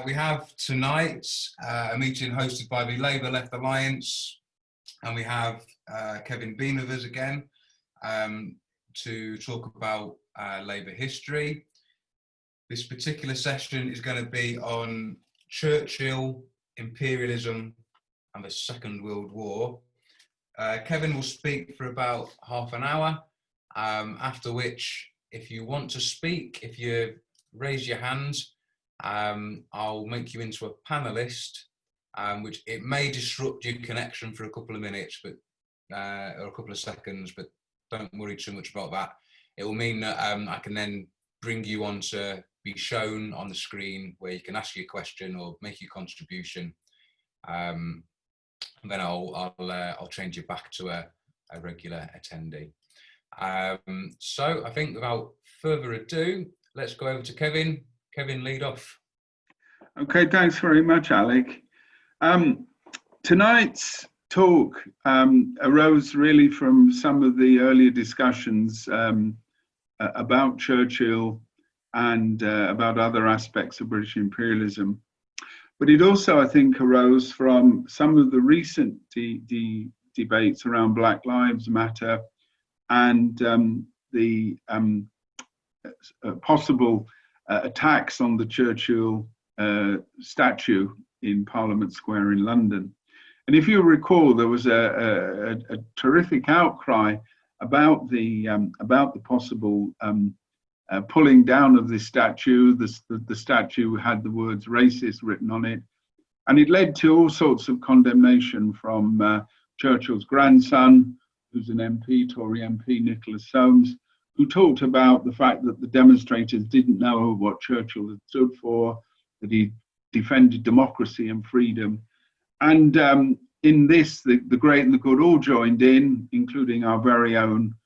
We have tonight a meeting hosted by the Labour Left Alliance, and we have Kevin Bean with us again to talk about Labour history. This particular session is going to be on Churchill, Imperialism and the Second World War. Kevin will speak for about half an hour, after which, if you want to speak, if you raise your hand, I'll make you into a panelist, which it may disrupt your connection for a couple of minutes, but or a couple of seconds, but don't worry too much about that. It will mean that I can then bring you on to be shown on the screen where you can ask your question or make your contribution, and then I'll change you back to a regular attendee. So I think without further ado, let's go over to Kevin. Kevin, lead off. Okay, thanks very much, Alec. Tonight's talk arose really from some of the earlier discussions about Churchill and about other aspects of British imperialism. But it also, I think, arose from some of the recent debates around Black Lives Matter and the possible attacks on the Churchill statue in Parliament Square in London. And if you recall, there was a terrific outcry about the possible pulling down of this statue. The statue had the words racist written on it, and it led to all sorts of condemnation from Churchill's grandson, who's an MP, Tory MP, Nicholas Soames, who talked about the fact that the demonstrators didn't know what Churchill had stood for, that he defended democracy and freedom. And in this, the great and the good all joined in, including our very own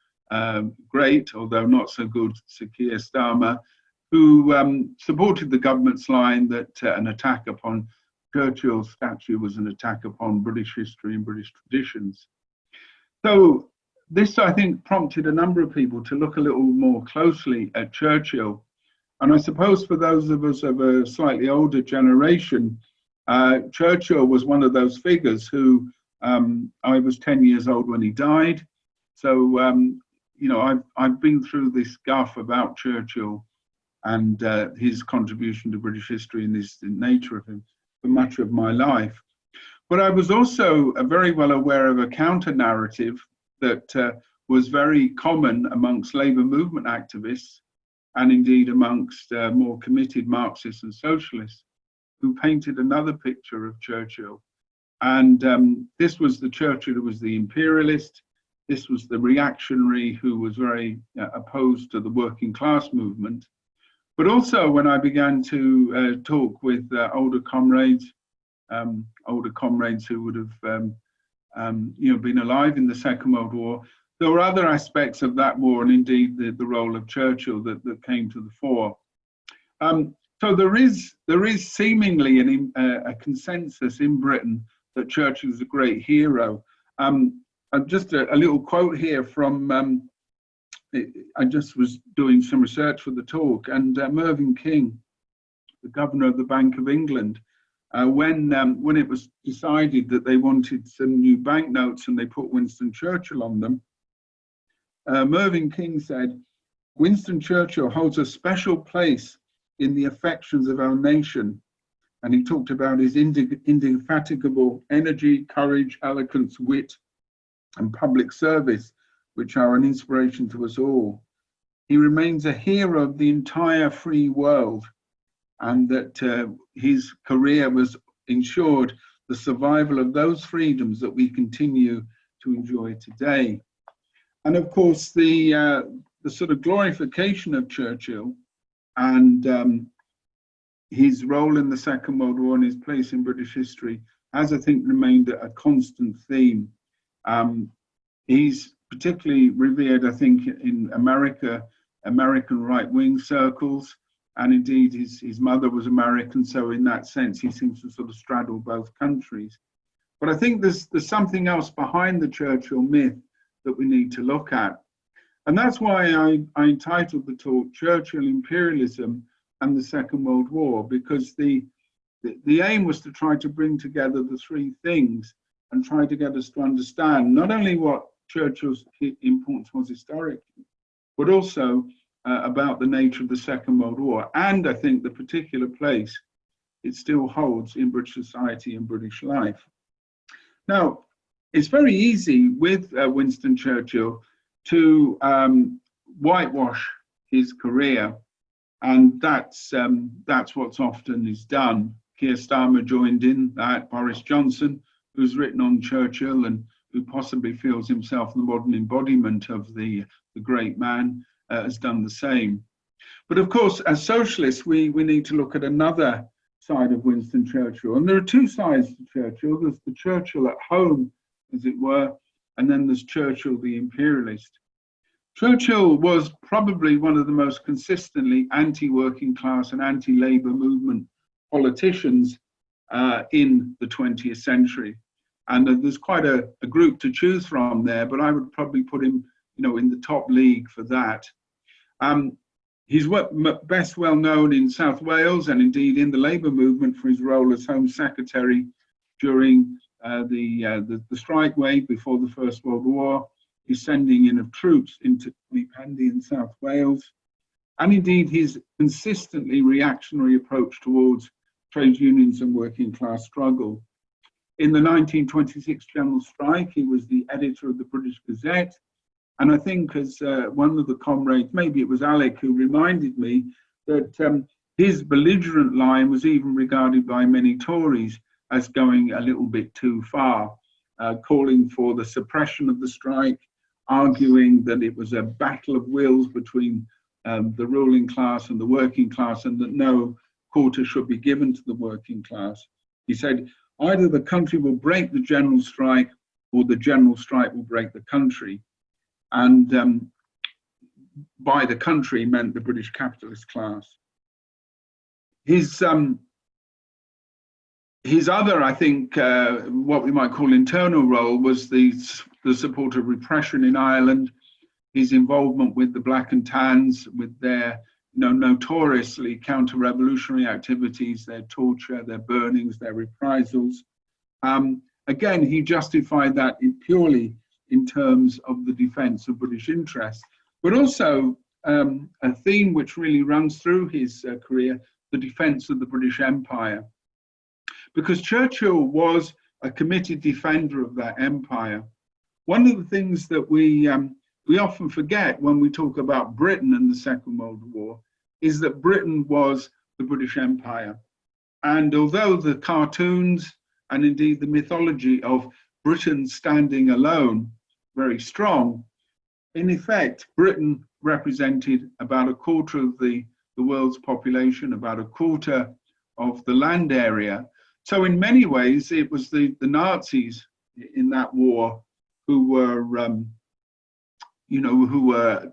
great, although not so good, Sir Keir Starmer, who supported the government's line that an attack upon Churchill's statue was an attack upon British history and British traditions. So this, I think, prompted a number of people to look a little more closely at Churchill. And I suppose for those of us of a slightly older generation, Churchill was one of those figures who, I was 10 years old when he died. So, you know, I've been through this guff about Churchill and his contribution to British history and the nature of him for much of my life. But I was also very well aware of a counter narrative that was very common amongst Labour movement activists and indeed amongst more committed Marxists and socialists who painted another picture of Churchill. And this was the Churchill who was the imperialist. This was the reactionary who was very opposed to the working class movement. But also when I began to talk with older comrades who would have you know, been alive in the Second World War, there were other aspects of that war and indeed the role of Churchill that came to the fore. So there is seemingly a consensus in Britain that Churchill is a great hero. Just a little quote here from, I just was doing some research for the talk, and Mervyn King, the governor of the Bank of England, when it was decided that they wanted some new banknotes and they put Winston Churchill on them, Mervyn King said, "Winston Churchill holds a special place in the affections of our nation." And he talked about his indefatigable energy, courage, eloquence, wit, and public service, which are an inspiration to us all. He remains a hero of the entire free world, and that his career was ensured the survival of those freedoms that we continue to enjoy today. And of course, the sort of glorification of Churchill and his role in the Second World War and his place in British history has, I think, remained a constant theme. He's particularly revered, I think, in American right-wing circles, and indeed his mother was American, so in that sense he seems to sort of straddle both countries. But I think there's something else behind the Churchill myth that we need to look at. And that's why I entitled the talk Churchill, Imperialism and the Second World War, because the the aim was to try to bring together the three things and try to get us to understand not only what Churchill's importance was historically, but also about the nature of the Second World War, and I think the particular place it still holds in British society and British life. Now, it's very easy with Winston Churchill to whitewash his career, and that's what's often is done. Keir Starmer joined in that, Boris Johnson, who's written on Churchill and who possibly feels himself the modern embodiment of the great man, has done the same. But of course, as socialists, we need to look at another side of Winston Churchill. And there are two sides to Churchill. There's the Churchill at home, as it were, and then there's Churchill the imperialist. Churchill was probably one of the most consistently anti-working class and anti-labor movement politicians in the 20th century. And there's quite a group to choose from there, but I would probably put him, in the top league for that. He's best well known in South Wales and indeed in the labour movement for his role as Home Secretary during the strike wave before the First World War, his sending in of troops into Pendy in South Wales, and indeed his consistently reactionary approach towards trade unions and working class struggle. In the 1926 general strike, he was the editor of the British Gazette. And I think as one of the comrades, maybe it was Alec, who reminded me that his belligerent line was even regarded by many Tories as going a little bit too far, calling for the suppression of the strike, arguing that it was a battle of wills between the ruling class and the working class, and that no quarter should be given to the working class. He said, either the country will break the general strike or the general strike will break the country. And by the country meant the British capitalist class. His other, I think, what we might call internal role was the support of repression in Ireland, his involvement with the Black and Tans, with their notoriously counter-revolutionary activities, their torture, their burnings, their reprisals. Again, he justified that purely in terms of the defence of British interests, but also a theme which really runs through his career, the defence of the British Empire. Because Churchill was a committed defender of that empire. One of the things that we often forget when we talk about Britain and the Second World War is that Britain was the British Empire. And although the cartoons and indeed the mythology of Britain standing alone very strong, in effect, Britain represented about a quarter of the world's population, about a quarter of the land area. So in many ways, it was the Nazis in that war who were, who were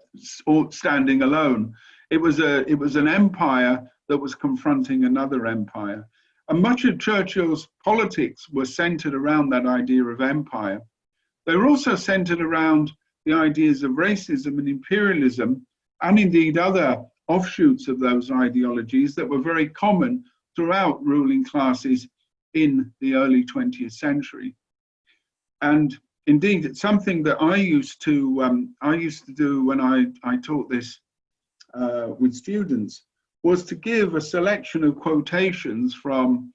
standing alone. It was an empire that was confronting another empire. And much of Churchill's politics were centered around that idea of empire. They were also centered around the ideas of racism and imperialism, and indeed other offshoots of those ideologies that were very common throughout ruling classes in the early 20th century. And indeed, it's something that I used to do when I taught this with students, was to give a selection of quotations from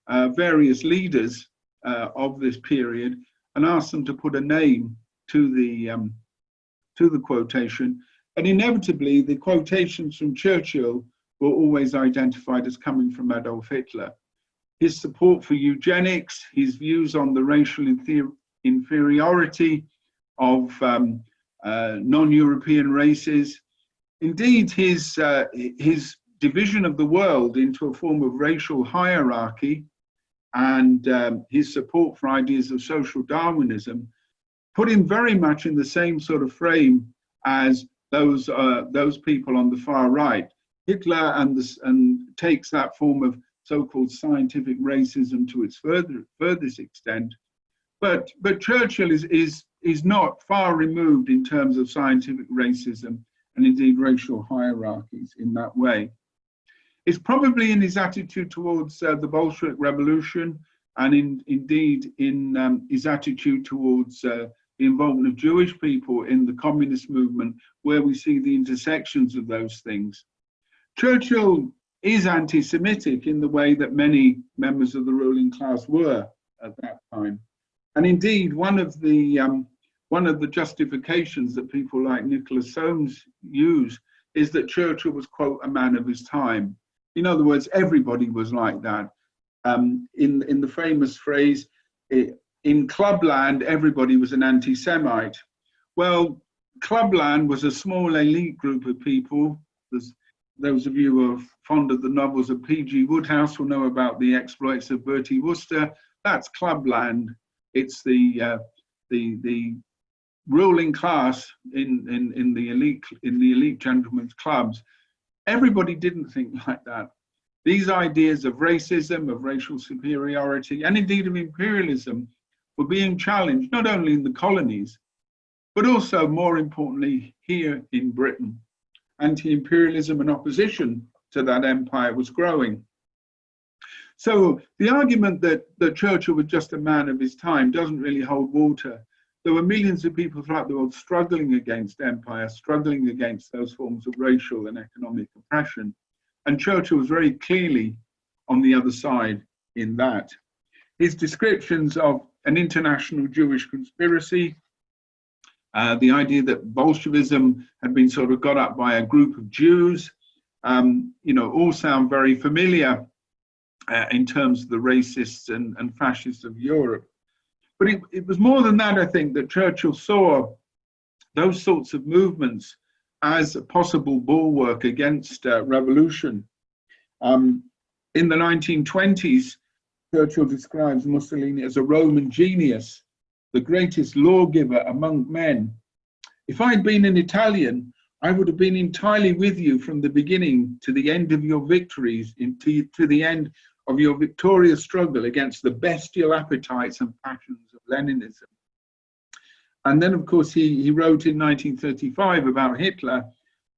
various leaders of this period and ask them to put a name to the quotation. And inevitably, the quotations from Churchill were always identified as coming from Adolf Hitler. His support for eugenics, his views on the racial inferiority of non-European races, indeed his division of the world into a form of racial hierarchy, and his support for ideas of social Darwinism put him very much in the same sort of frame as those people on the far right. Hitler and takes that form of so-called scientific racism to its furthest extent, but Churchill is not far removed in terms of scientific racism and indeed racial hierarchies in that way. It's probably in his attitude towards the Bolshevik Revolution, and indeed in his attitude towards the involvement of Jewish people in the communist movement, where we see the intersections of those things. Churchill is anti-Semitic in the way that many members of the ruling class were at that time. And indeed, one of the justifications that people like Nicholas Soames use is that Churchill was, quote, a man of his time. In other words, everybody was like that. In the famous phrase, in Clubland, everybody was an anti-Semite. Well, Clubland was a small elite group of people. Those of you who are fond of the novels of P.G. Wodehouse will know about the exploits of Bertie Wooster. That's Clubland. It's the ruling class in the elite gentlemen's clubs. Everybody didn't think like that. These ideas of racism, of racial superiority, and indeed of imperialism were being challenged not only in the colonies, but also, more importantly, here in Britain. Anti-imperialism and opposition to that empire was growing. So the argument that Churchill was just a man of his time doesn't really hold water. There were millions of people throughout the world struggling against empire, struggling against those forms of racial and economic oppression. And Churchill was very clearly on the other side in that. His descriptions of an international Jewish conspiracy, the idea that Bolshevism had been sort of got up by a group of Jews, all sound very familiar in terms of the racists and fascists of Europe. But it was more than that, I think, that Churchill saw those sorts of movements as a possible bulwark against revolution. In the 1920s, Churchill describes Mussolini as a Roman genius, the greatest lawgiver among men. If I'd been an Italian, I would have been entirely with you from the beginning to the end of your victories, to the end of your victorious struggle against the bestial appetites and passions of Leninism. And then, of course, he wrote in 1935 about Hitler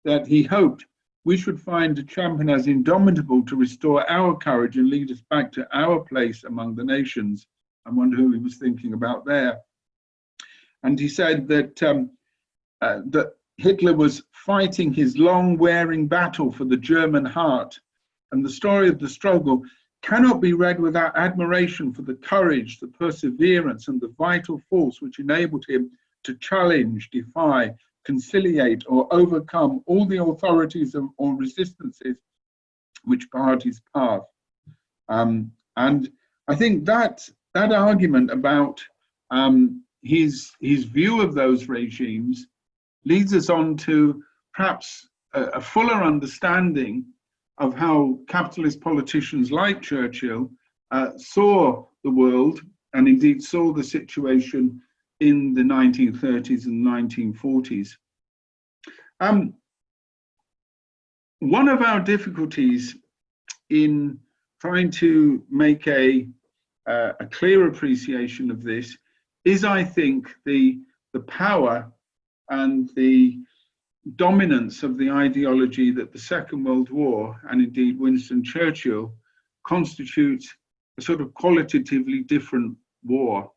that he hoped we should find a champion as indomitable to restore our courage and lead us back to our place among the nations. I wonder who he was thinking about there. And he said that, that Hitler was fighting his long-wearing battle for the German heart, and the story of the struggle cannot be read without admiration for the courage, the perseverance, and the vital force which enabled him to challenge, defy, conciliate, or overcome all the authorities or resistances which barred his path. And I think that argument about his view of those regimes leads us on to perhaps a fuller understanding of how capitalist politicians like Churchill saw the world, and indeed saw the situation in the 1930s and 1940s. One of our difficulties in trying to make a clear appreciation of this is, I think, the power and the dominance of the ideology that the Second World War, and indeed Winston Churchill, constitutes a sort of qualitatively different war.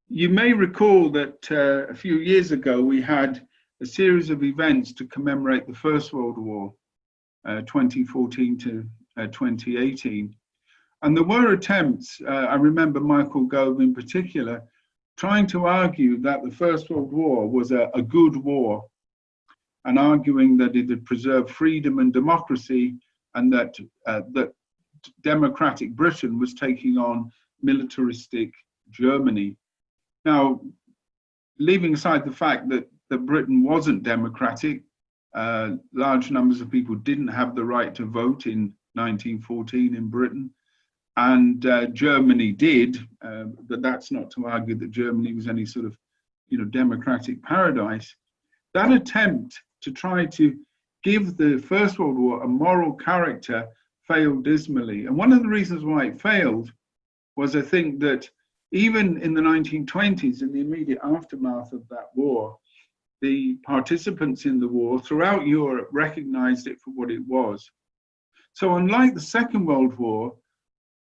You may recall that a few years ago we had a series of events to commemorate the First World War, 2014 to 2018. And there were attempts, I remember Michael Gove in particular, trying to argue that the First World War was a good war, and arguing that it had preserved freedom and democracy, and that democratic Britain was taking on militaristic Germany. Now, leaving aside the fact that Britain wasn't democratic, large numbers of people didn't have the right to vote in 1914 in Britain, and Germany did, but that's not to argue that Germany was any sort of, democratic paradise. That attempt to try to give the First World War a moral character failed dismally. And one of the reasons why it failed was, I think, that even in the 1920s, in the immediate aftermath of that war, the participants in the war throughout Europe recognized it for what it was. So unlike the Second World War,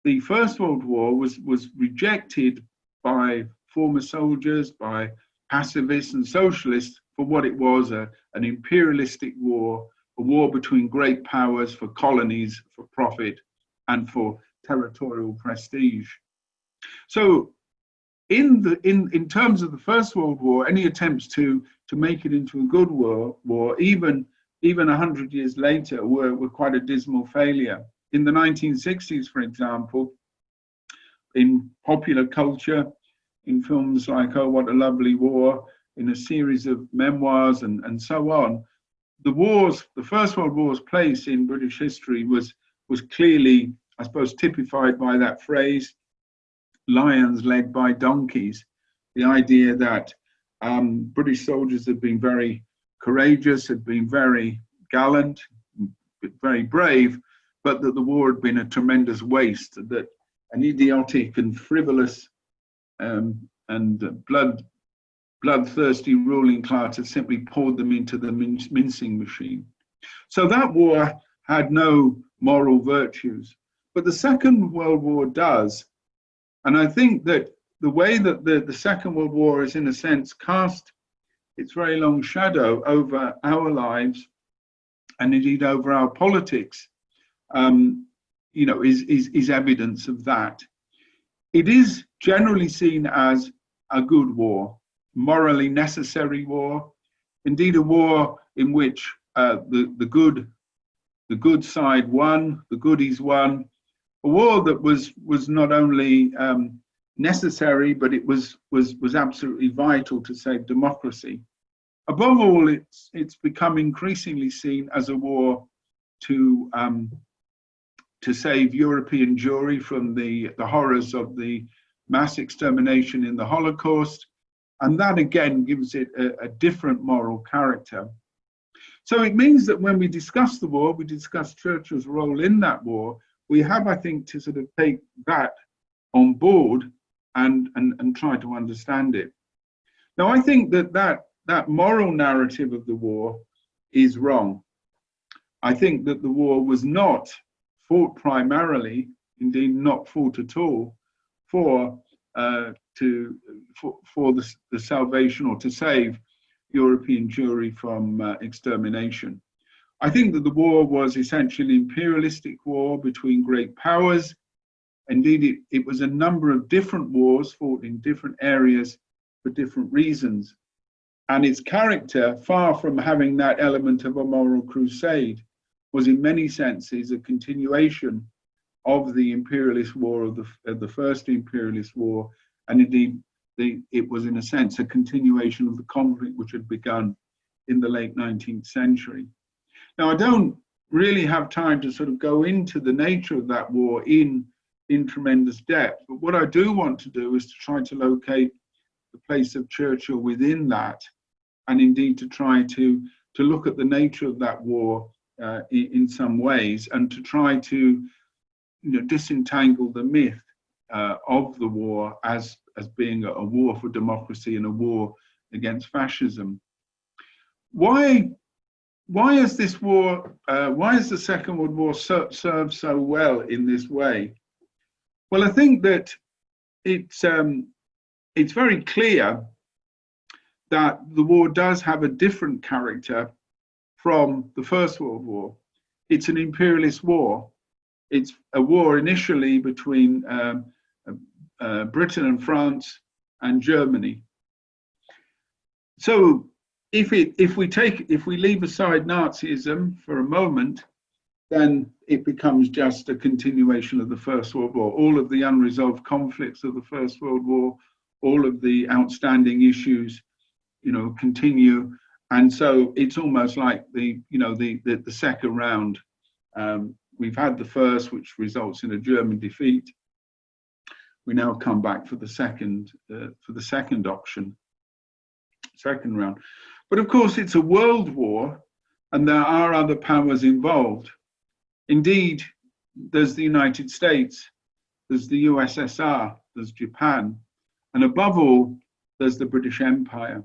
the First World War was rejected by former soldiers, by pacifists and socialists for what it was, an imperialistic war, a war between great powers for colonies, for profit, and for territorial prestige. So in terms of the First World War, any attempts to make it into a good war, even 100 years later, were quite a dismal failure. In the 1960s, for example, in popular culture, in films like Oh, What a Lovely War, in a series of memoirs and so on, the First World War's place in British history was clearly, I suppose, typified by that phrase, lions led by donkeys. The idea that British soldiers had been very courageous, had been very gallant, very brave, but that the war had been a tremendous waste, that an idiotic and frivolous and bloodthirsty ruling class had simply poured them into the mincing machine. So that war had no moral virtues. But the Second World War does. And I think that the way that the Second World War is, in a sense, cast its very long shadow over our lives and indeed over our politics, is evidence of that. It is generally seen as a good war, morally necessary war, indeed a war in which the good side won, the goodies won, a war that was not only necessary, but it was absolutely vital to save democracy. Above all, it's become increasingly seen as a war to save European Jewry from the horrors of the mass extermination in the Holocaust. And that again gives it a different moral character. So it means that when we discuss the war, we discuss Churchill's role in that war, we have, I think, to sort of take that on board and try to understand it. Now, I think that moral narrative of the war is wrong. I think that the war was not fought primarily, indeed not fought at all, for the salvation or to save European Jewry from extermination. I think that the war was essentially an imperialistic war between great powers. Indeed, it was a number of different wars fought in different areas for different reasons. And its character, far from having that element of a moral crusade, was in many senses a continuation of the imperialist war, of the first imperialist war. And indeed, it was in a sense a continuation of the conflict which had begun in the late 19th century. Now, I don't really have time to sort of go into the nature of that war in tremendous depth, but what I do want to do is to try to locate the place of Churchill within that, and indeed to try to look at the nature of that war in some ways, and to try to disentangle the myth of the war as being a war for democracy and a war against fascism. Why is this war, why has the Second World War served so well in this way? Well, I think that it's very clear that the war does have a different character from the First World War. It's an imperialist war. It's a war initially between Britain and France and Germany. So if we leave aside Nazism for a moment, then it becomes just a continuation of the First World War. All of the unresolved conflicts of the First World War, all of the outstanding issues, continue. And so it's almost like the second round. We've had the first, which results in a German defeat. We now come back for the second option, second round. But of course, it's a world war, and there are other powers involved. Indeed, there's the United States, there's the USSR, there's Japan, and above all, there's the British Empire.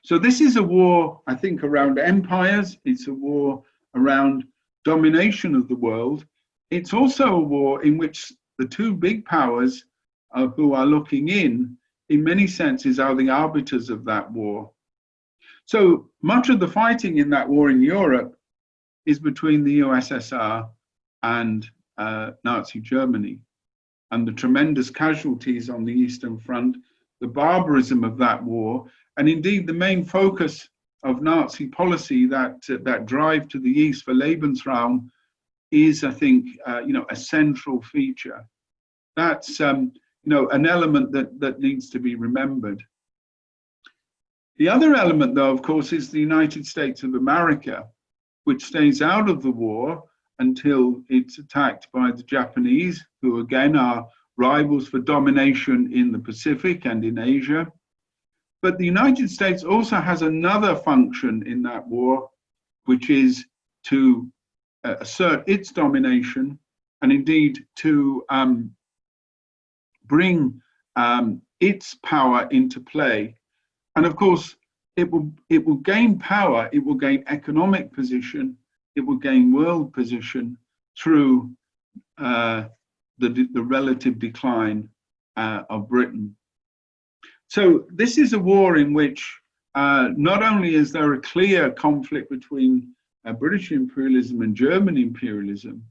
So this is a war, I think, around empires. It's a war around domination of the world. It's also a war in which the two big powers who are looking in many senses, are the arbiters of that war. So much of the fighting in that war in Europe is between the USSR and Nazi Germany, and the tremendous casualties on the Eastern Front, the barbarism of that war, and indeed the main focus of Nazi policy, that drive to the east for Lebensraum, is, I think, a central feature. That's an element that needs to be remembered. The other element, though, of course, is the United States of America, which stays out of the war until it's attacked by the Japanese, who again are rivals for domination in the Pacific and in Asia. But the United States also has another function in that war, which is to assert its domination, and indeed to bring its power into play. And of course, it will gain power, it will gain economic position, it will gain world position through the relative decline of Britain. So this is a war in which not only is there a clear conflict between British imperialism and German imperialism,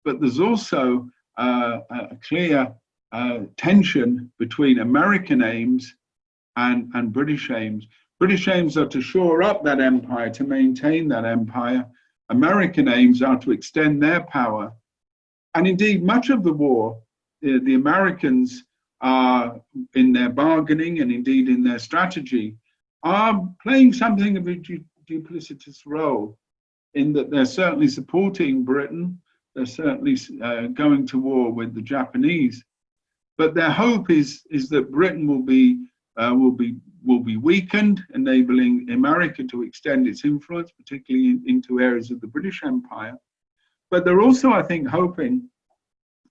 but there's also a clear tension between American aims and British aims. British aims are to shore up that empire, to maintain that empire. American aims are to extend their power. And indeed, much of the war, the Americans are, in their bargaining and indeed in their strategy, are playing something of a duplicitous role, in that they're certainly supporting Britain, they're certainly going to war with the Japanese, but their hope is that Britain will be weakened, enabling America to extend its influence, particularly into areas of the British Empire. But they're also, I think, hoping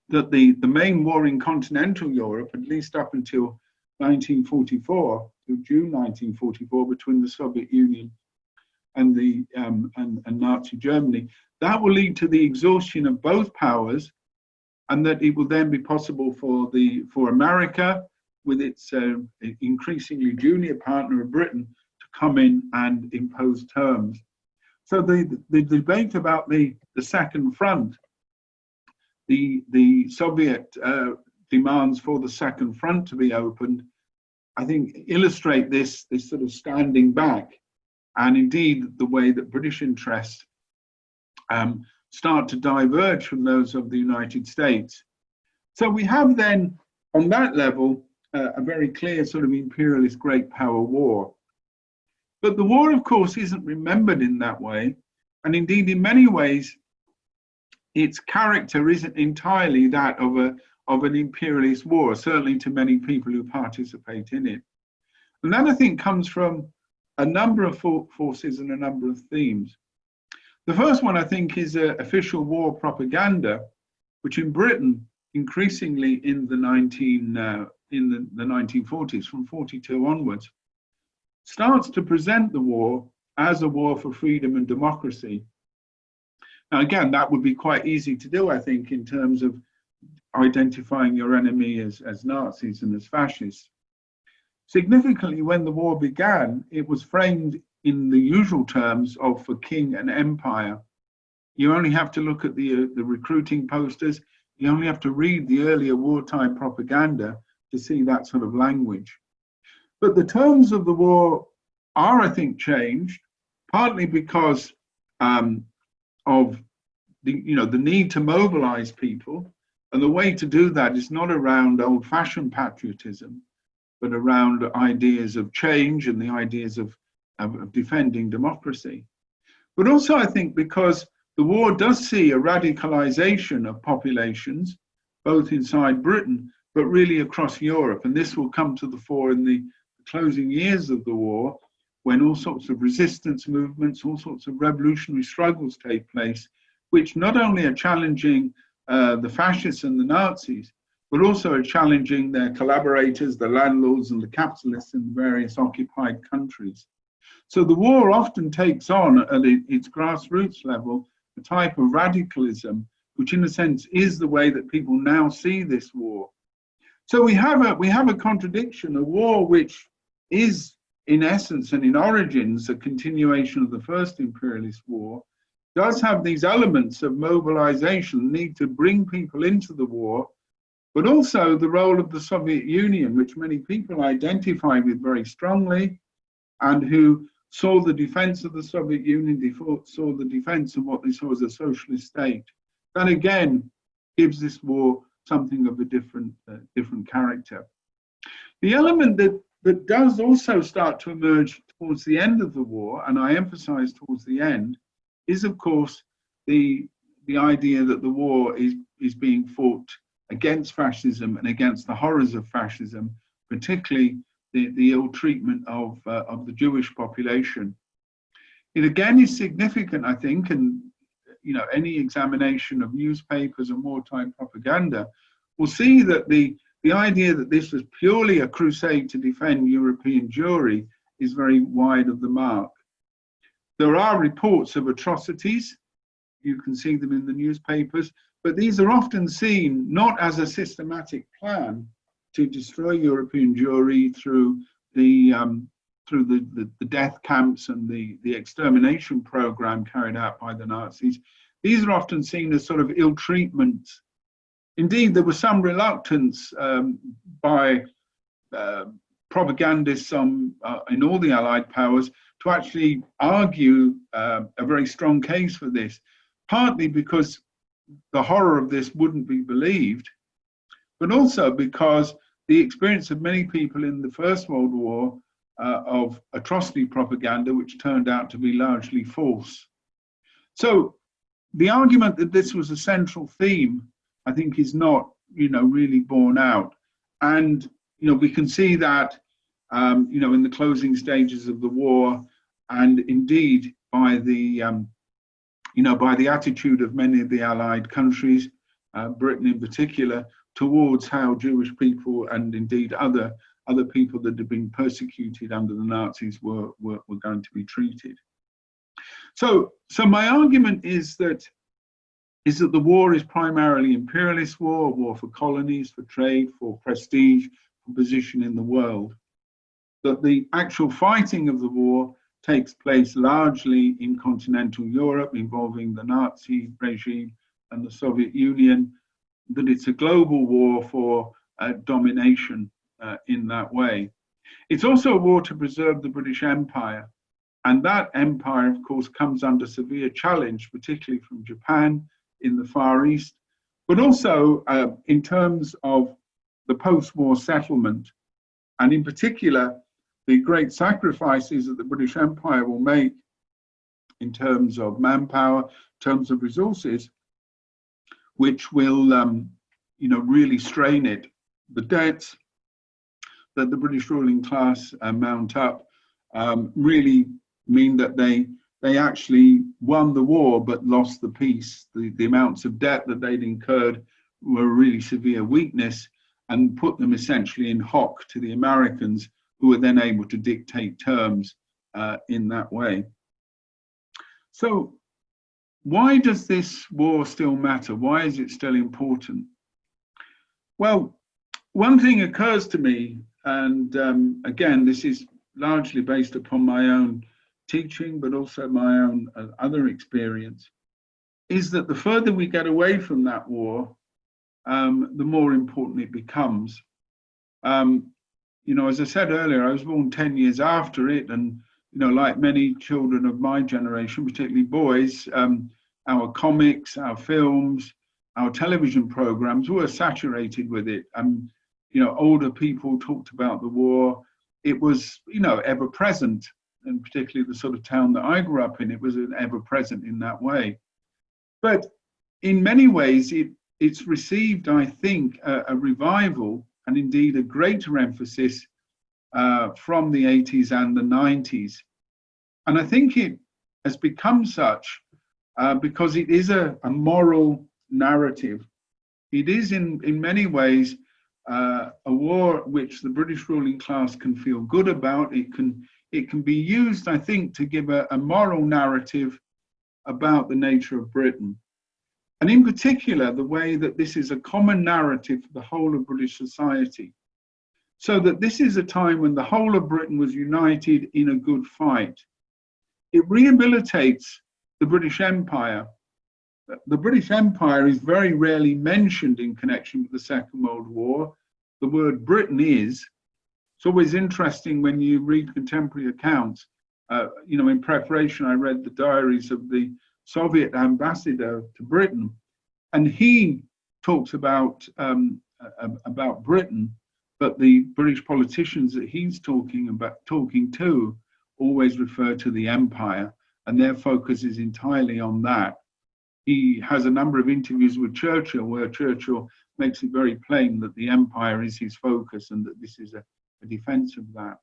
that the main war in continental Europe, at least up until 1944, to June 1944, between the Soviet Union and Nazi Germany, that will lead to the exhaustion of both powers, and that it will then be possible for America, with its increasingly junior partner of Britain, to come in and impose terms. So the debate about the Second Front, the Soviet demands for the Second Front to be opened, I think illustrate this sort of standing back, and indeed the way that British interests start to diverge from those of the United States. So we have then, on that level, a very clear sort of imperialist great power war. But the war, of course, isn't remembered in that way. And indeed, in many ways, its character isn't entirely that of an imperialist war, certainly to many people who participate in it. And that, I think, comes from a number of forces and a number of themes. The first one, I think, is official war propaganda, which in Britain, increasingly in the 1940s, from 42 onwards, starts to present the war as a war for freedom and democracy. Now, again, that would be quite easy to do, I think, in terms of identifying your enemy as Nazis and as fascists. Significantly, when the war began, it was framed in the usual terms of for king and empire. You only have to look at the recruiting posters. You only have to read the earlier wartime propaganda to see that sort of language. But the terms of the war are, I think, changed, partly because of the need to mobilize people. And the way to do that is not around old-fashioned patriotism, but around ideas of change and the ideas of defending democracy. But also, I think, because the war does see a radicalization of populations, both inside Britain, but really across Europe. And this will come to the fore in the closing years of the war, when all sorts of resistance movements, all sorts of revolutionary struggles take place, which not only are challenging the fascists and the Nazis, but also are challenging their collaborators, the landlords and the capitalists in various occupied countries. So the war often takes on, at its grassroots level, a type of radicalism, which in a sense is the way that people now see this war. So we have a contradiction, a war which is in essence and in origins a continuation of the first imperialist war, does have these elements of mobilization, need to bring people into the war, but also the role of the Soviet Union, which many people identify with very strongly, and who saw the defense of the Soviet Union, saw the defense of what they saw as a socialist state. That again gives this war something of a different character. The element that does also start to emerge towards the end of the war, and I emphasize towards the end, is of course the idea that the war is being fought against fascism and against the horrors of fascism, particularly the ill treatment of the Jewish population. It again is significant, I think, and any examination of newspapers and wartime propaganda will see that the idea that this was purely a crusade to defend European Jewry is very wide of the mark. There are reports of atrocities, you can see them in the newspapers, but these are often seen not as a systematic plan to destroy European Jewry through the death camps and the extermination program carried out by the Nazis. These are often seen as sort of ill treatment. Indeed, there was some reluctance by propagandists in all the Allied powers to actually argue a very strong case for this, partly because the horror of this wouldn't be believed, but also because the experience of many people in the First World War of atrocity propaganda, which turned out to be largely false. So the argument that this was a central theme, I think, is not, really borne out. And, we can see that, in the closing stages of the war, and indeed by the, by the attitude of many of the Allied countries, Britain in particular, towards how Jewish people and indeed other people that had been persecuted under the Nazis were going to be treated. So my argument is that the war is primarily imperialist war, a war for colonies, for trade, for prestige, for position in the world. That the actual fighting of the war takes place largely in continental Europe, involving the Nazi regime and the Soviet Union, that it's a global war for domination in that way. It's also a war to preserve the British Empire. And that empire, of course, comes under severe challenge, particularly from Japan in the Far East, but also in terms of the post-war settlement, and in particular, the great sacrifices that the British Empire will make in terms of manpower, in terms of resources, which will, really strain it. The debts that the British ruling class mount up really mean that they actually won the war but lost the peace. The amounts of debt that they'd incurred were a really severe weakness and put them essentially in hock to the Americans, who were then able to dictate terms in that way. So why does this war still matter? Why is it still important? Well, one thing occurs to me, and again, this is largely based upon my own teaching, but also my own other experience, is that the further we get away from that war, the more important it becomes. As I said earlier, I was born 10 years after it, and like many children of my generation, particularly boys, our comics, our films, our television programs were saturated with it. And older people talked about the war. It was ever present, and particularly the sort of town that I grew up in, it was ever present in that way. But in many ways, it's received, I think, a revival and indeed a greater emphasis from the 80s and the 90s. And I think it has become such because it is a moral narrative. It is in many ways a war which the British ruling class can feel good about. It can be used, I think, to give a moral narrative about the nature of Britain. And in particular, the way that this is a common narrative for the whole of British society. So that this is a time when the whole of Britain was united in a good fight. It rehabilitates the British Empire. The British Empire is very rarely mentioned in connection with the Second World War. The word Britain is. It's always interesting when you read contemporary accounts. In preparation, I read the diaries of the Soviet ambassador to Britain, and he talks about Britain, but the British politicians that he's talking to always refer to the empire, and their focus is entirely on that. He has a number of interviews with Churchill where Churchill makes it very plain that the empire is his focus and that this is a defense of that.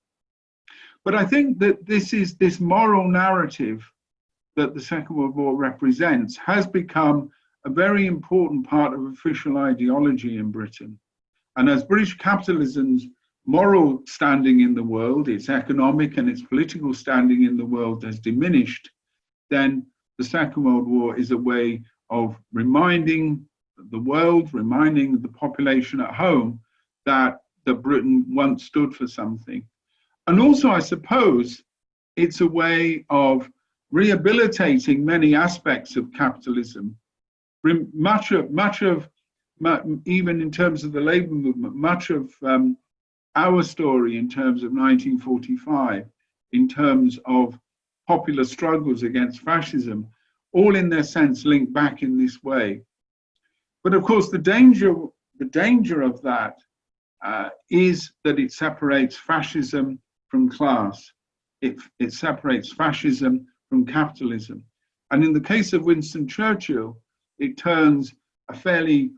But I think that this moral narrative that the Second World War represents has become a very important part of official ideology in Britain. And as British capitalism's moral standing in the world, its economic and its political standing in the world has diminished, then the Second World War is a way of reminding the world, reminding the population at home that Britain once stood for something. And also, I suppose, it's a way of rehabilitating many aspects of capitalism. Much of even in terms of the labor movement, much of our story in terms of 1945, in terms of popular struggles against fascism, all in their sense linked back in this way. But of course, the danger of that is that it separates fascism from class. It separates fascism from capitalism. And in the case of Winston Churchill, it turns a fairly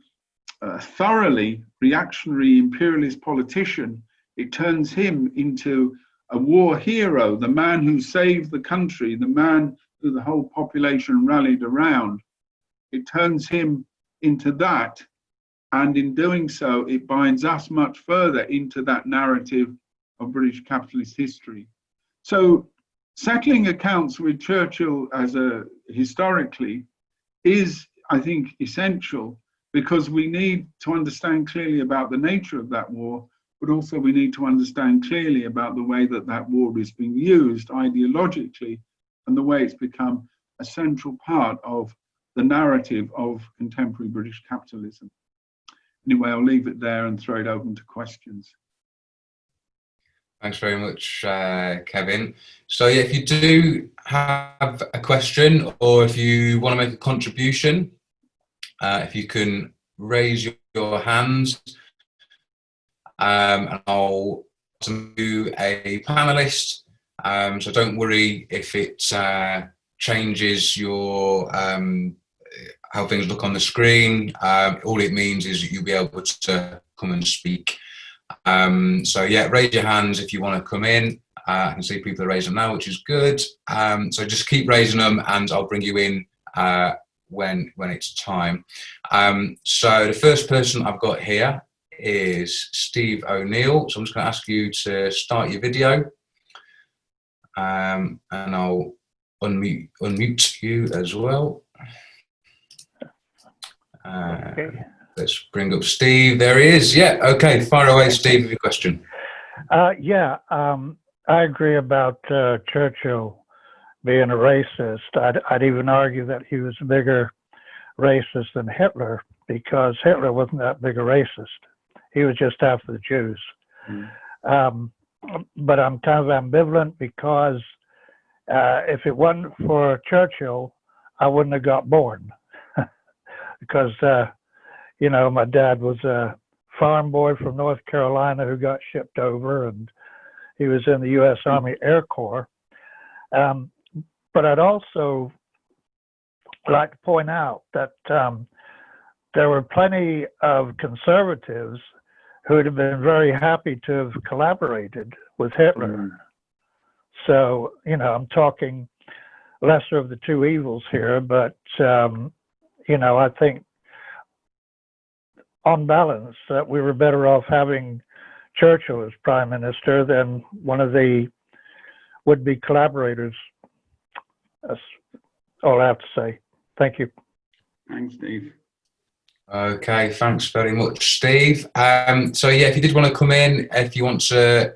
thoroughly reactionary imperialist politician, it turns him into a war hero, the man who saved the country, the man who the whole population rallied around. It turns him into that, and in doing so, it binds us much further into that narrative of British capitalist history. So settling accounts with Churchill historically is, I think, essential, because we need to understand clearly about the nature of that war, but also we need to understand clearly about the way that that war is being used ideologically and the way it's become a central part of the narrative of contemporary British capitalism. Anyway, I'll leave it there and throw it open to questions. Thanks very much, Kevin. So yeah, if you do have a question or if you want to make a contribution, if you can raise your hands, and I'll do a panelist. So don't worry if it changes your how things look on the screen. All it means is you'll be able to come and speak. So yeah, raise your hands if you want to come in. I can see people are raising now, which is good. So just keep raising them and I'll bring you in when it's time. So the first person I've got here is Steve O'Neill. So I'm just going to ask you to start your video, and I'll unmute you as well. Okay. Let's bring up Steve. There he is. Yeah. Okay. Fire away, Steve, with your question. I agree about Churchill being a racist. I'd even argue that he was a bigger racist than Hitler, because Hitler wasn't that big a racist. He was just after the Jews. But I'm kind of ambivalent, because if it wasn't for Churchill, I wouldn't have got born. Because, my dad was a farm boy from North Carolina who got shipped over, and he was in the U.S. Army Air Corps. But I'd also like to point out that there were plenty of conservatives who would have been very happy to have collaborated with Hitler. So, I'm talking lesser of the two evils here, but, I think on balance that we were better off having Churchill as prime minister than one of the would-be collaborators all I have to say. Thank you. Thanks, Steve. Okay, thanks very much, Steve. So yeah, if you did want to come in, if you want to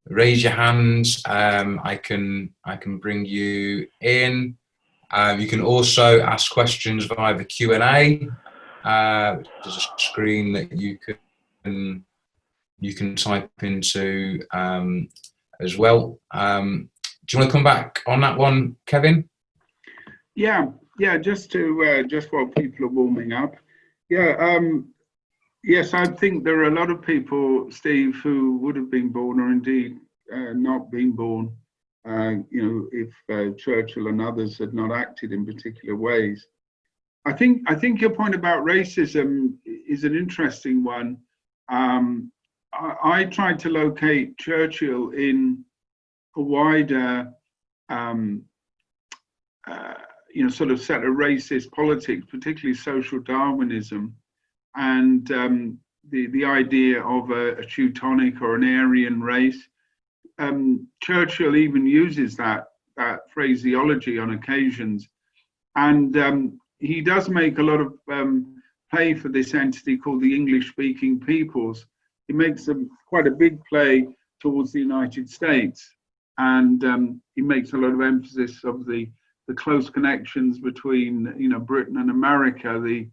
raise your hands, I can bring you in. You can also ask questions via the Q&A. There's a screen that you can type into as well. Do you want to come back on that one, Kevin? Yeah, just while people are warming up. Yeah, yes, I think there are a lot of people, Steve, who would have been born or indeed not been born, if Churchill and others had not acted in particular ways. I think your point about racism is an interesting one. I tried to locate Churchill in a wider, sort of set of racist politics, particularly social Darwinism, and the idea of a Teutonic or an Aryan race. Churchill even uses that phraseology on occasions, and he does make a lot of play for this entity called the English-speaking peoples. He makes quite a big play towards the United States, and he makes a lot of emphasis of the close connections between Britain and America, the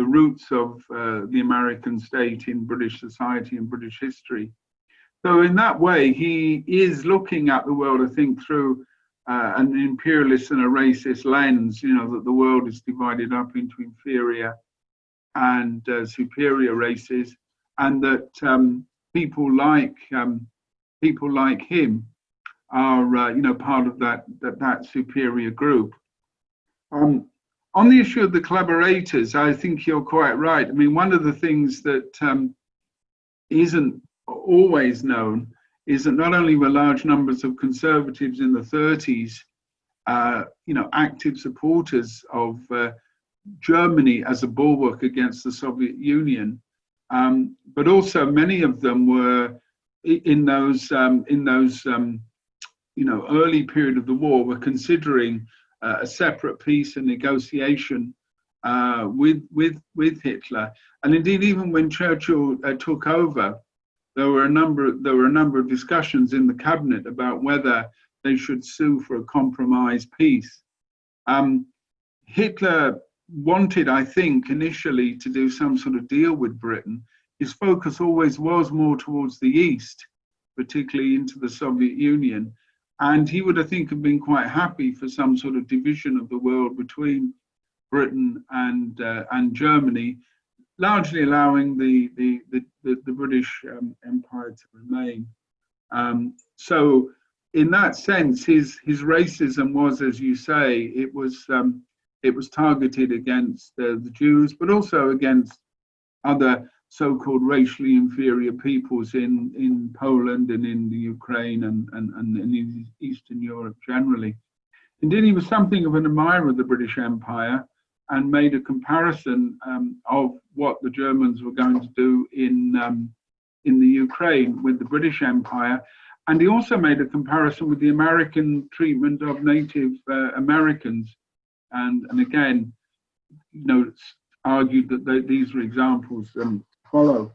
roots of the American state in British society and British history. So in that way, he is looking at the world, I think, through an imperialist and a racist lens, that the world is divided up into inferior and superior races, and that people like him are, part of that superior group. On the issue of the collaborators, I think you're quite right. I mean, one of the things that isn't always known is that not only were large numbers of conservatives in the 30s, active supporters of Germany as a bulwark against the Soviet Union, but also many of them were in those early period of the war were considering a separate peace and negotiation with Hitler, and indeed even when Churchill took over, there were a number of discussions in the cabinet about whether they should sue for a compromise peace. Hitler wanted, I think, initially to do some sort of deal with Britain. His focus always was more towards the east, particularly into the Soviet Union. And he would, I think, have been quite happy for some sort of division of the world between Britain and Germany, largely allowing the British Empire to remain. So in that sense, his racism was, as you say, it was targeted against the Jews, but also against other so-called racially inferior peoples in Poland and in the Ukraine and in Eastern Europe generally. Indeed, he was something of an admirer of the British Empire and made a comparison of what the Germans were going to do in the Ukraine with the British Empire. And he also made a comparison with the American treatment of Native Americans. And again, argued that these were examples follow.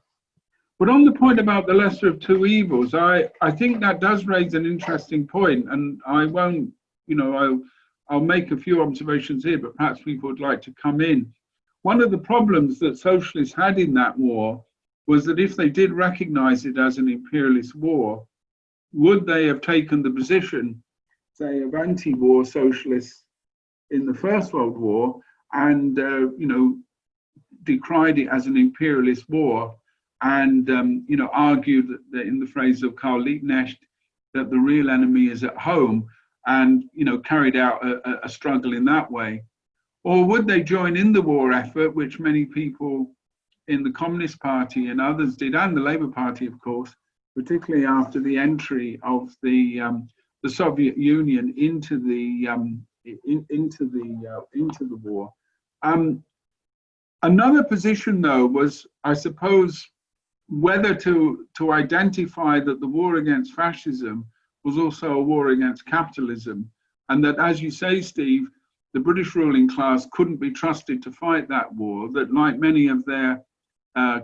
But on the point about the lesser of two evils, I think that does raise an interesting point, and I won't, I'll make a few observations here, but perhaps people would like to come in. One of the problems that socialists had in that war was that if they did recognize it as an imperialist war, would they have taken the position, say, of anti-war socialists in the First World War and, decried it as an imperialist war and, argued that in the phrase of Karl Liebknecht, that the real enemy is at home and, carried out a struggle in that way? Or would they join in the war effort, which many people in the Communist Party and others did, and the Labour Party, of course, particularly after the entry of the Soviet Union into the war. Another position, though, was, I suppose, whether to identify that the war against fascism was also a war against capitalism, and that, as you say, Steve, the British ruling class couldn't be trusted to fight that war, that like many of their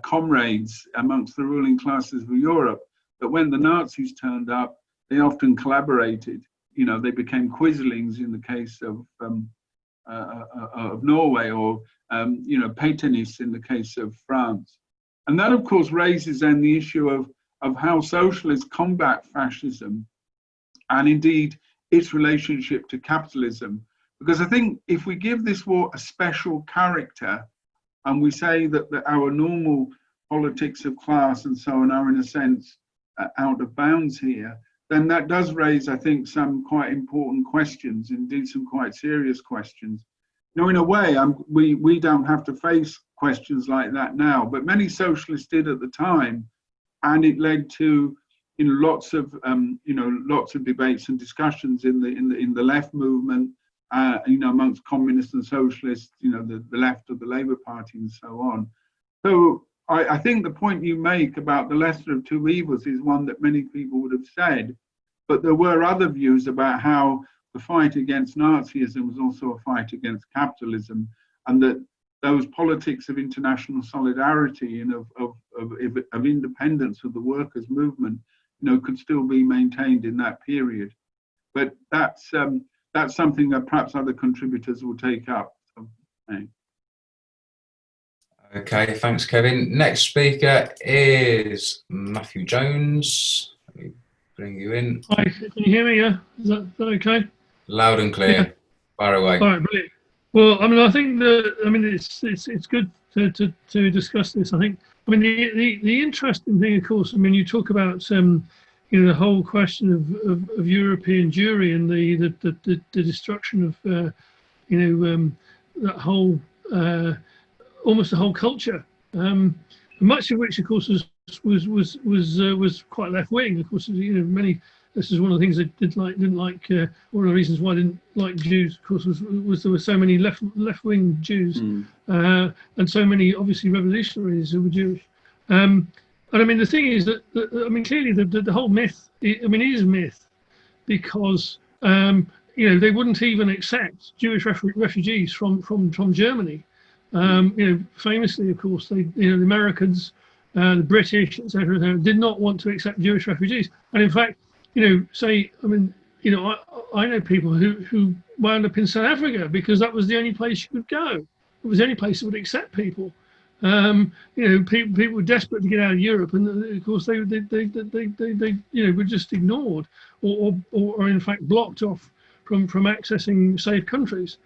comrades amongst the ruling classes of Europe, that when the Nazis turned up, they often collaborated. You know, they became quislings in the case of Norway, or you know, Pétainists in the case of France. And that, of course, raises then the issue of how socialists combat fascism, and indeed its relationship to capitalism. Because I think if we give this war a special character, and we say that our normal politics of class and so on are in a sense out of bounds here, then that does raise, I think, some quite important questions, indeed some quite serious questions. You know, in a way, we don't have to face questions like that now, but many socialists did at the time, and it led to, you know, lots of debates and discussions in the left movement, you know, amongst communists and socialists, you know, the left of the Labour Party and so on. So I think the point you make about the lesser of two evils is one that many people would have said, but there were other views about how the fight against Nazism was also a fight against capitalism, and that those politics of international solidarity and of independence of the workers' movement, you know, could still be maintained in that period. But that's something that perhaps other contributors will take up. So, Okay, thanks, Kevin. Next speaker is Matthew Jones. Let me bring you in. Hi, can you hear me? Yeah, is that okay? Loud and clear. Yeah. Fire away. All right, brilliant. Well, I mean, I think it's good to discuss this. I think, I mean, the interesting thing, of course, I mean, you talk about you know, the whole question of European Jewry and the destruction of you know, that whole almost the whole culture, much of which, of course, was quite left wing. Of course, you know, many. This is one of the things I didn't like. One of the reasons why I didn't like Jews, of course, was there were so many left wing Jews, and so many obviously revolutionaries who were Jewish. And I mean, the thing is that I mean, clearly the whole myth. I mean, it is a myth, because you know, they wouldn't even accept Jewish refugees from Germany. You know, famously, of course, you know, the Americans, the British, etc., did not want to accept Jewish refugees, and in fact, you know, say, I mean, you know, I know people who wound up in South Africa because that was the only place you could go. It was the only place that would accept people. You know, people were desperate to get out of Europe, and of course they you know, were just ignored, or in fact blocked off from accessing safe countries.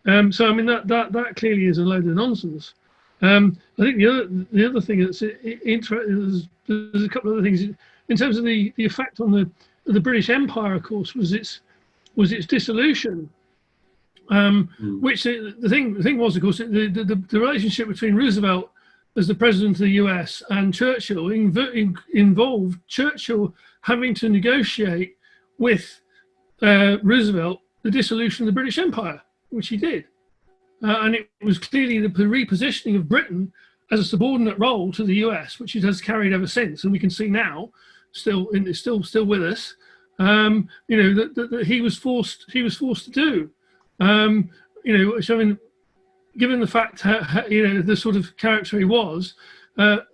So I mean, that clearly is a load of nonsense. I think the other thing that's interesting, there's a couple of other things in terms of the effect on the British Empire, of course, was its dissolution. Which the thing was, of course, the relationship between Roosevelt as the president of the US and Churchill involved Churchill having to negotiate with Roosevelt the dissolution of the British Empire, which he did. And it was clearly the repositioning of Britain as a subordinate role to the US, which it has carried ever since. And we can see now, still with us, you know, that he was forced to do. You know, so I mean, given the fact how, you know, the sort of character he was,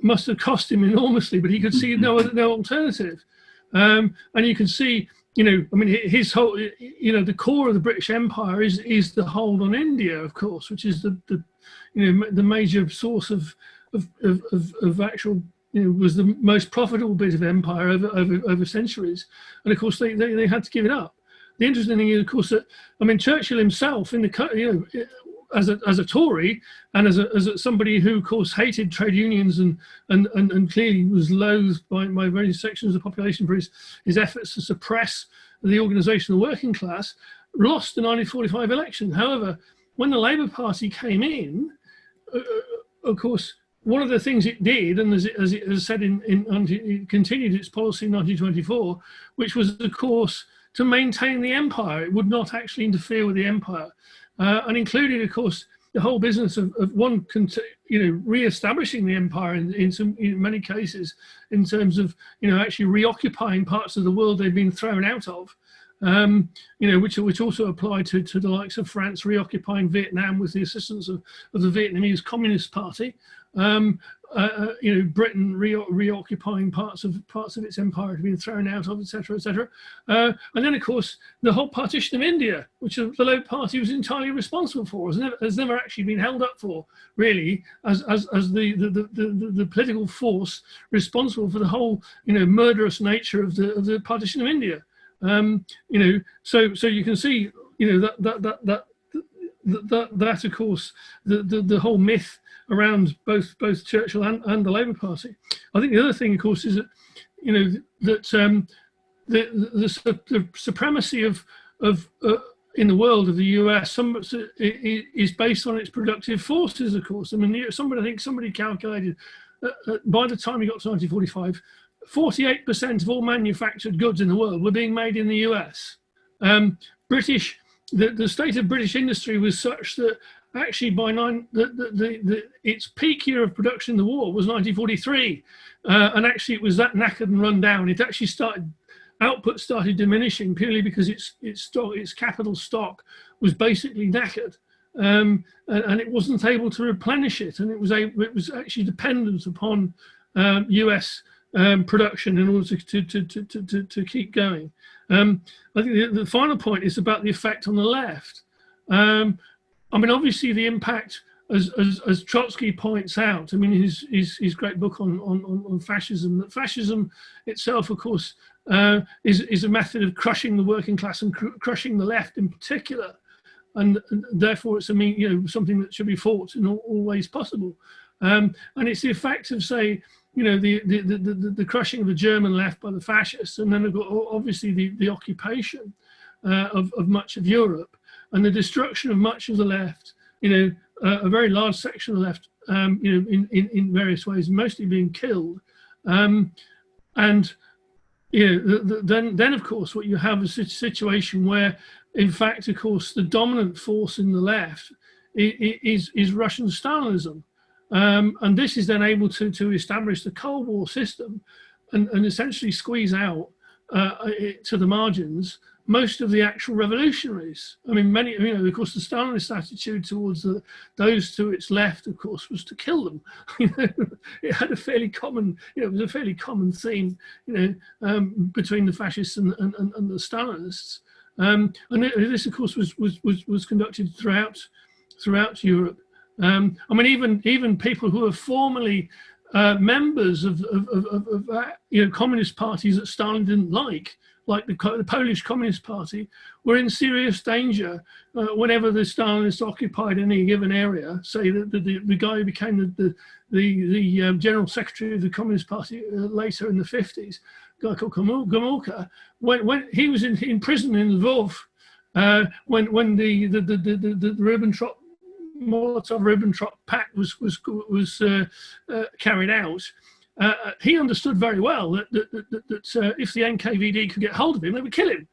must have cost him enormously, but he could see no alternative. And you can see, you know, I mean, his whole, you know, the core of the British Empire is the hold on India, of course, which is the you know, the major source of actual, you know, was the most profitable bit of empire over centuries, and of course they had to give it up. The interesting thing is, of course, that I mean, Churchill himself, in the, you know, as a Tory and as somebody who, of course, hated trade unions and clearly was loathed by various sections of the population for his efforts to suppress the organisation of the working class, lost the 1945 election. However, when the Labour Party came in, of course, one of the things it did, and as it has said it continued its policy in 1924, which was, of course, to maintain the empire. It would not actually interfere with the empire, and included, of course, the whole business of you know, re-establishing the empire in many cases, in terms of, you know, actually reoccupying parts of the world they've been thrown out of, which also apply to the likes of France reoccupying Vietnam with the assistance of the Vietnamese Communist Party. Britain reoccupying parts of its empire being thrown out of, etc., etc. And then, of course, the whole partition of India, which the Labour Party was entirely responsible for, has never actually been held up for, really, as the political force responsible for the whole, murderous nature of the partition of India. So you can see, that of course, the whole myth around both Churchill and the Labour Party. I think the other thing, of course, is that the supremacy of in the world of the US is based on its productive forces. Of course, I mean, somebody calculated by the time we got to 1945, 48% of all manufactured goods in the world were being made in the US. The state of British industry was such that actually by its peak year of production in the war was 1943, and actually it was that knackered and run down. It actually output started diminishing purely because its capital stock was basically knackered, and it wasn't able to replenish it, and it was actually dependent upon US production in order to keep going. I think the final point is about the effect on the left. I mean, obviously, the impact, as Trotsky points out, I mean, his great book on fascism, that fascism itself, of course, is a method of crushing the working class and crushing the left in particular, and therefore it's something that should be fought in all ways possible. And it's the effect of, say, the crushing of the German left by the fascists, and then obviously the occupation of much of Europe, and the destruction of much of the left, a very large section of the left, in various ways, mostly being killed. Then of course, what you have is a situation where, in fact, of course, the dominant force in the left is Russian Stalinism. And this is then able to establish the Cold War system and essentially squeeze out to the margins most of the actual revolutionaries. I mean, many, of course, the Stalinist attitude towards those to its left, of course, was to kill them. It had a fairly common, it was a fairly common theme, between the fascists and the Stalinists. And this, of course, was conducted throughout Europe. I mean, even people who were formerly members of communist parties that Stalin didn't like the Polish Communist Party, were in serious danger whenever the Stalinists occupied any given area. Say that the guy who became the general secretary of the Communist Party later in the 50s, a guy called Gomulka, when he was in prison in Lvov, when the Ribbentrop Molotov-Ribbentrop Pact was carried out, he understood very well that if the NKVD could get hold of him, they would kill him.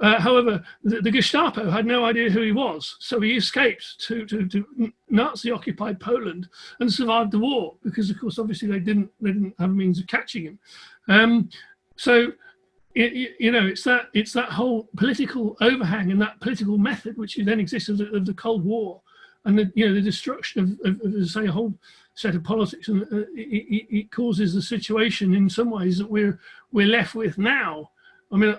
However, the Gestapo had no idea who he was, so he escaped to Nazi-occupied Poland and survived the war because, of course, obviously they didn't have a means of catching him. So it's that whole political overhang and that political method which then exists of the Cold War, and the destruction of say a whole set of politics, and it causes the situation in some ways that we're left with now. I mean,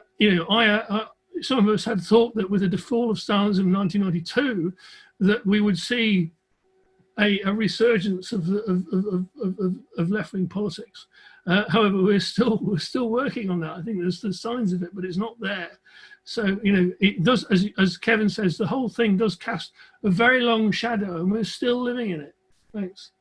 some of us had thought that with the fall of Stalinism in 1992, that we would see a resurgence of left-wing politics. However, we're still working on that. I think there's signs of it, but it's not there. So it does, as Kevin says, the whole thing does cast a very long shadow, and we're still living in it. Thanks.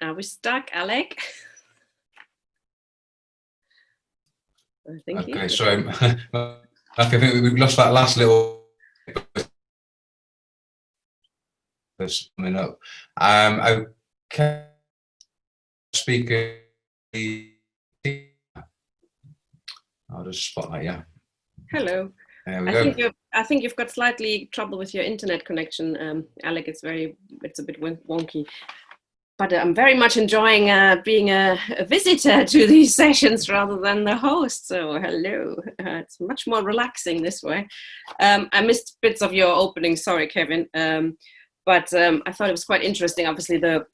Are we stuck, Alec? I think okay, sorry. I think we've lost that last little that's coming up. Okay, speaker. I'll just spotlight, yeah. Hello. There we go. I think you've got slightly trouble with your internet connection, Alec. It's a bit wonky. But I'm very much enjoying being a visitor to these sessions rather than the host. So hello, it's much more relaxing this way. I missed bits of your opening. Sorry, Kevin. But I thought it was quite interesting. Obviously, the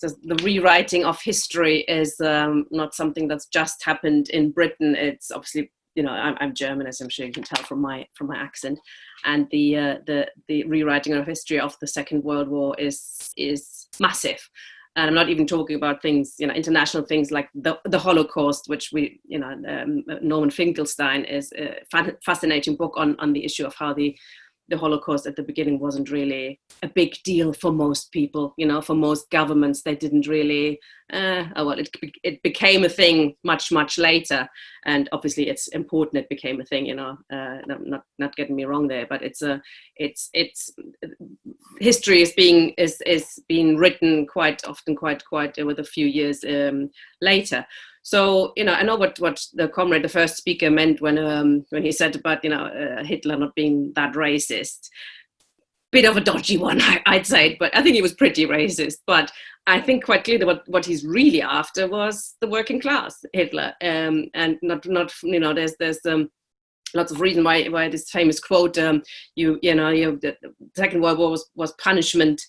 rewriting of history is not something that's just happened in Britain. It's obviously, you know, I'm German, as I'm sure you can tell from my accent, and the rewriting of history of the Second World War is massive. And I'm not even talking about things, you know, international things like the Holocaust, which Norman Finkelstein is a fascinating book on the issue of how the Holocaust at the beginning wasn't really a big deal for most people, you know, for most governments. They didn't really, it became a thing much later. And obviously it's important it became a thing, you know, not getting me wrong there, but it's history is being written quite often, quite with a few years later. So, you know, I know what the first speaker meant when he said about, you know, Hitler not being that racist. Bit of a dodgy one, I'd say, but I think he was pretty racist. But I think quite clearly what he's really after was the working class, Hitler, and not you know, there's lots of reason why this famous quote, the Second World War was punishment,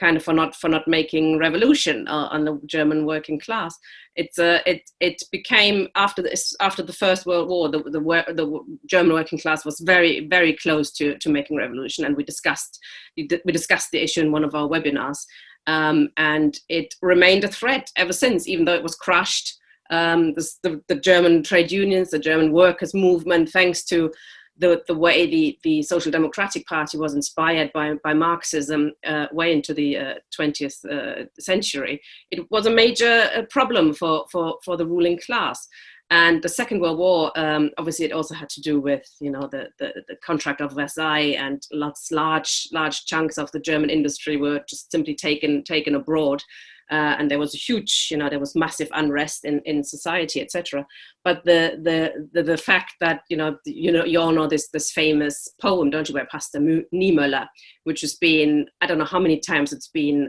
kind of for not making revolution on the German working class. It became after the First World War, the German working class was very, very close to making revolution, and we discussed the issue in one of our webinars, and it remained a threat ever since, even though it was crushed. The German trade unions, the German workers' movement, thanks to the way the Social Democratic Party was inspired by Marxism way into the 20th century, it was a major problem for the ruling class. And the Second World War, obviously, it also had to do with, you know, the Contract of Versailles, and large chunks of the German industry were just simply taken abroad. And there was a huge, you know, there was massive unrest in society, etc. But the fact that, you all know this famous poem, don't you, by Pastor Niemöller, which has been, I don't know how many times it's been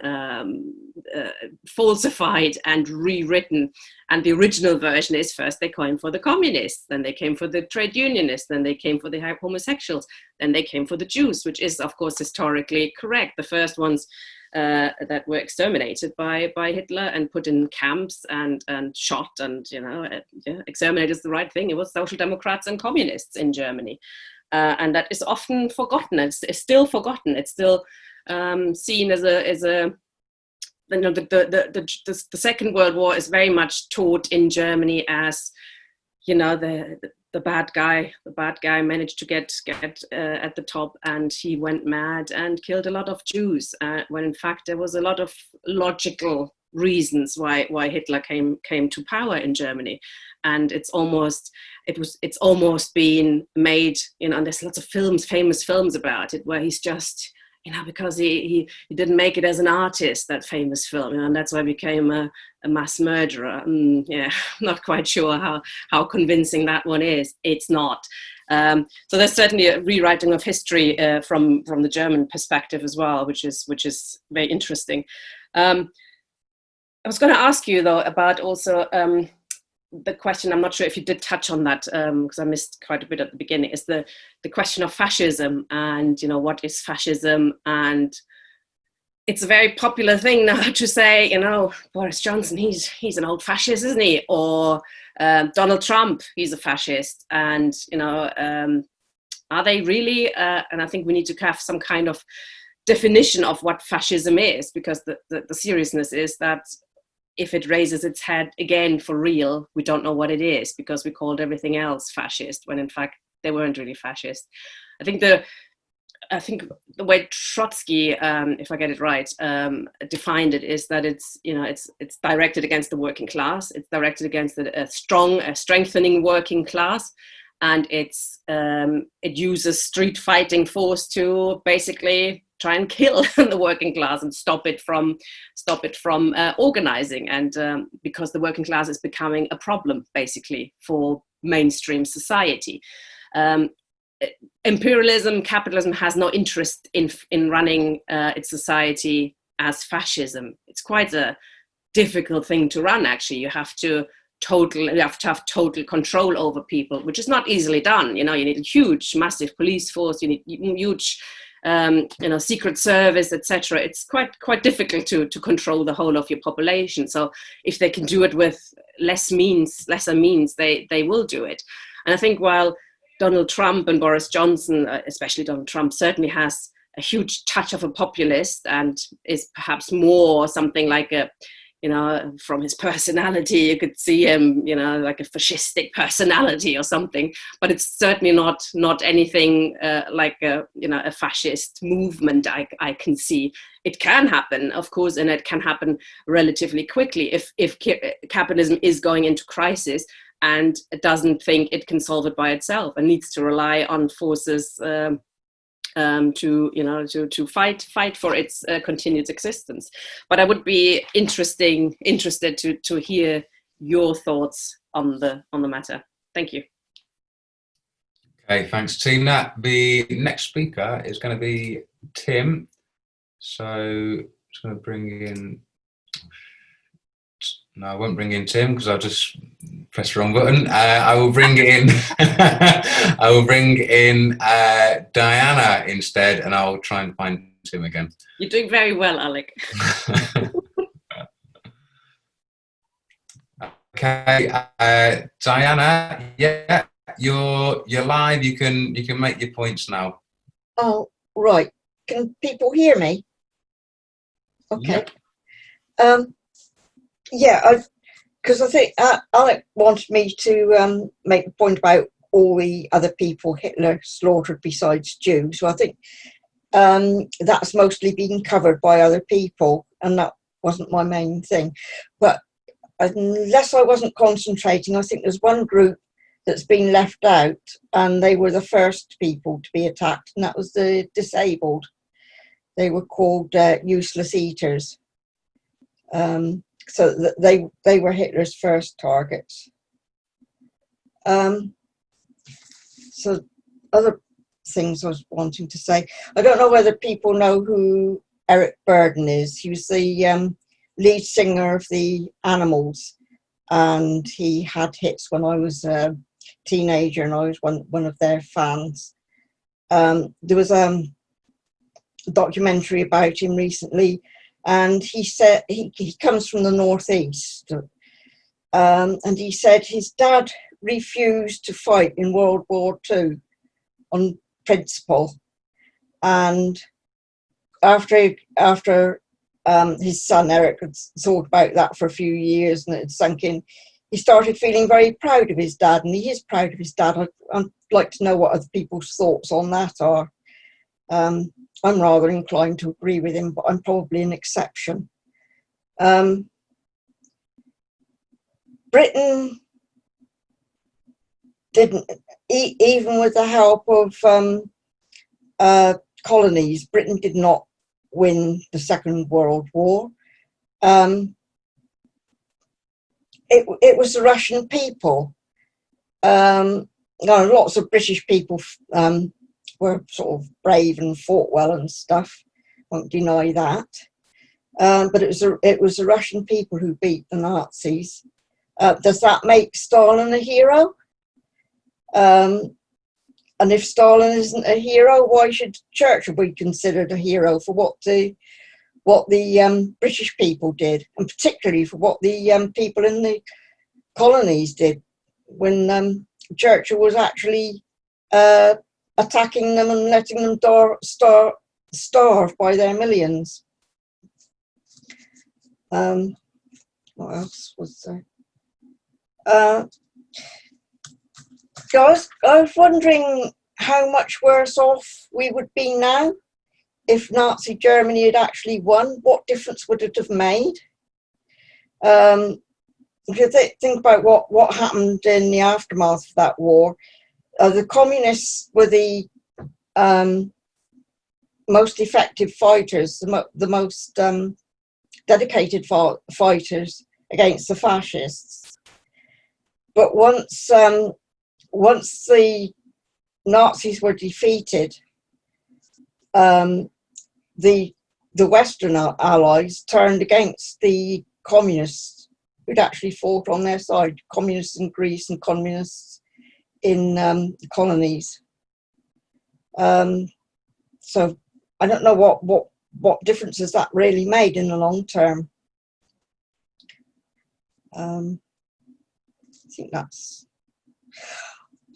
falsified and rewritten. And the original version is, first they came for the communists, then they came for the trade unionists, then they came for the homosexuals, then they came for the Jews, which is, of course, historically correct. The first ones that were exterminated by Hitler and put in camps and shot, and, you know, exterminated is the right thing. It was Social Democrats and communists in Germany. And that is often forgotten. It's still forgotten. It's still seen as a you know, the Second World War is very much taught in Germany as, you know, the bad guy managed to get at the top, and he went mad and killed a lot of Jews, when in fact there was a lot of logical reasons why Hitler came to power in Germany. And it's almost been made, you know, and there's lots of famous films about it, where he's just, you know, because he didn't make it as an artist, that famous film, you know, and that's why he became a mass murderer. Yeah, not quite sure how convincing that one is. It's not. So there's certainly a rewriting of history from the German perspective as well, which is very interesting. I was going to ask you, though, about also the question, I'm not sure if you did touch on that, because I missed quite a bit at the beginning, is the question of fascism, and, you know, what is fascism? And it's a very popular thing now to say, you know, Boris Johnson, he's an old fascist, isn't he? Or Donald Trump, he's a fascist. And, you know, are they really? And I think we need to have some kind of definition of what fascism is, because the seriousness is that if it raises its head again for real, we don't know what it is, because we called everything else fascist when in fact they weren't really fascist. I think the way Trotsky, if I get it right, defined it, is that it's, you know, it's directed against the working class. It's directed against a strengthening working class, and it uses street fighting force to basically try and kill the working class and stop it from organizing, and because the working class is becoming a problem basically for mainstream society. imperialism, capitalism has no interest in running its society as fascism. It's quite a difficult thing to run. Actually, you have to have total control over people, which is not easily done. You need a huge, massive police force. You need huge, secret service, etc. It's quite difficult to control the whole of your population. So if they can do it with lesser means, they will do it. And I think while Donald Trump and Boris Johnson, especially Donald Trump, certainly has a huge touch of a populist and is perhaps more something like a, from his personality, you could see him, like a fascistic personality or something. But it's certainly not anything like a fascist movement. I can see it can happen, of course, and it can happen relatively quickly if capitalism is going into crisis and it doesn't think it can solve it by itself and needs to rely on forces to fight for its continued existence. But I would be interested to hear your thoughts on the matter. Thank you. Okay, thanks, Tina. The next speaker is going to be Tim. So I'm just going to bring in. No, I won't bring in Tim because I'll just press the wrong button. I will bring in Diana instead, and I'll try and find Tim again. You're doing very well, Alec. Okay, Diana, yeah, you're live. You can make your points now. Oh, right. Can people hear me? Okay. Yep. Yeah, because I think Alec wanted me to make a point about all the other people Hitler slaughtered besides Jews. So I think that's mostly been covered by other people, and that wasn't my main thing. But unless I wasn't concentrating, I think there's one group that's been left out, and they were the first people to be attacked, and that was the disabled. They were called useless eaters. So that they were Hitler's first targets. So other things I was wanting to say. I don't know whether people know who Eric Burdon is. He was the lead singer of the Animals, and he had hits when I was a teenager, and I was one of their fans. There was a documentary about him recently, and he said he comes from the Northeast, and he said his dad refused to fight in World War II on principle, and after his son Eric had thought about that for a few years and it had sunk in, he started feeling very proud of his dad, and he is proud of his dad. I'd like to know what other people's thoughts on that are. I'm rather inclined to agree with him, but I'm probably an exception. Britain didn't, even with the help of colonies, Britain did not win the Second World War. It was the Russian people. Lots of British people were sort of brave and fought well and stuff. Won't deny that. But it was the Russian people who beat the Nazis. Does that make Stalin a hero? And if Stalin isn't a hero, why should Churchill be considered a hero for what the British people did, and particularly for what the people in the colonies did when Churchill was actually attacking them and letting them starve by their millions. What else was there? I was wondering how much worse off we would be now if Nazi Germany had actually won. What difference would it have made? If you think about what happened in the aftermath of that war, the communists were the most effective fighters, the most dedicated fighters against the fascists. But once the Nazis were defeated, the Western allies turned against the communists who'd actually fought on their side, communists in Greece and communists in the colonies. So I don't know what differences that really made in the long term. I think that's.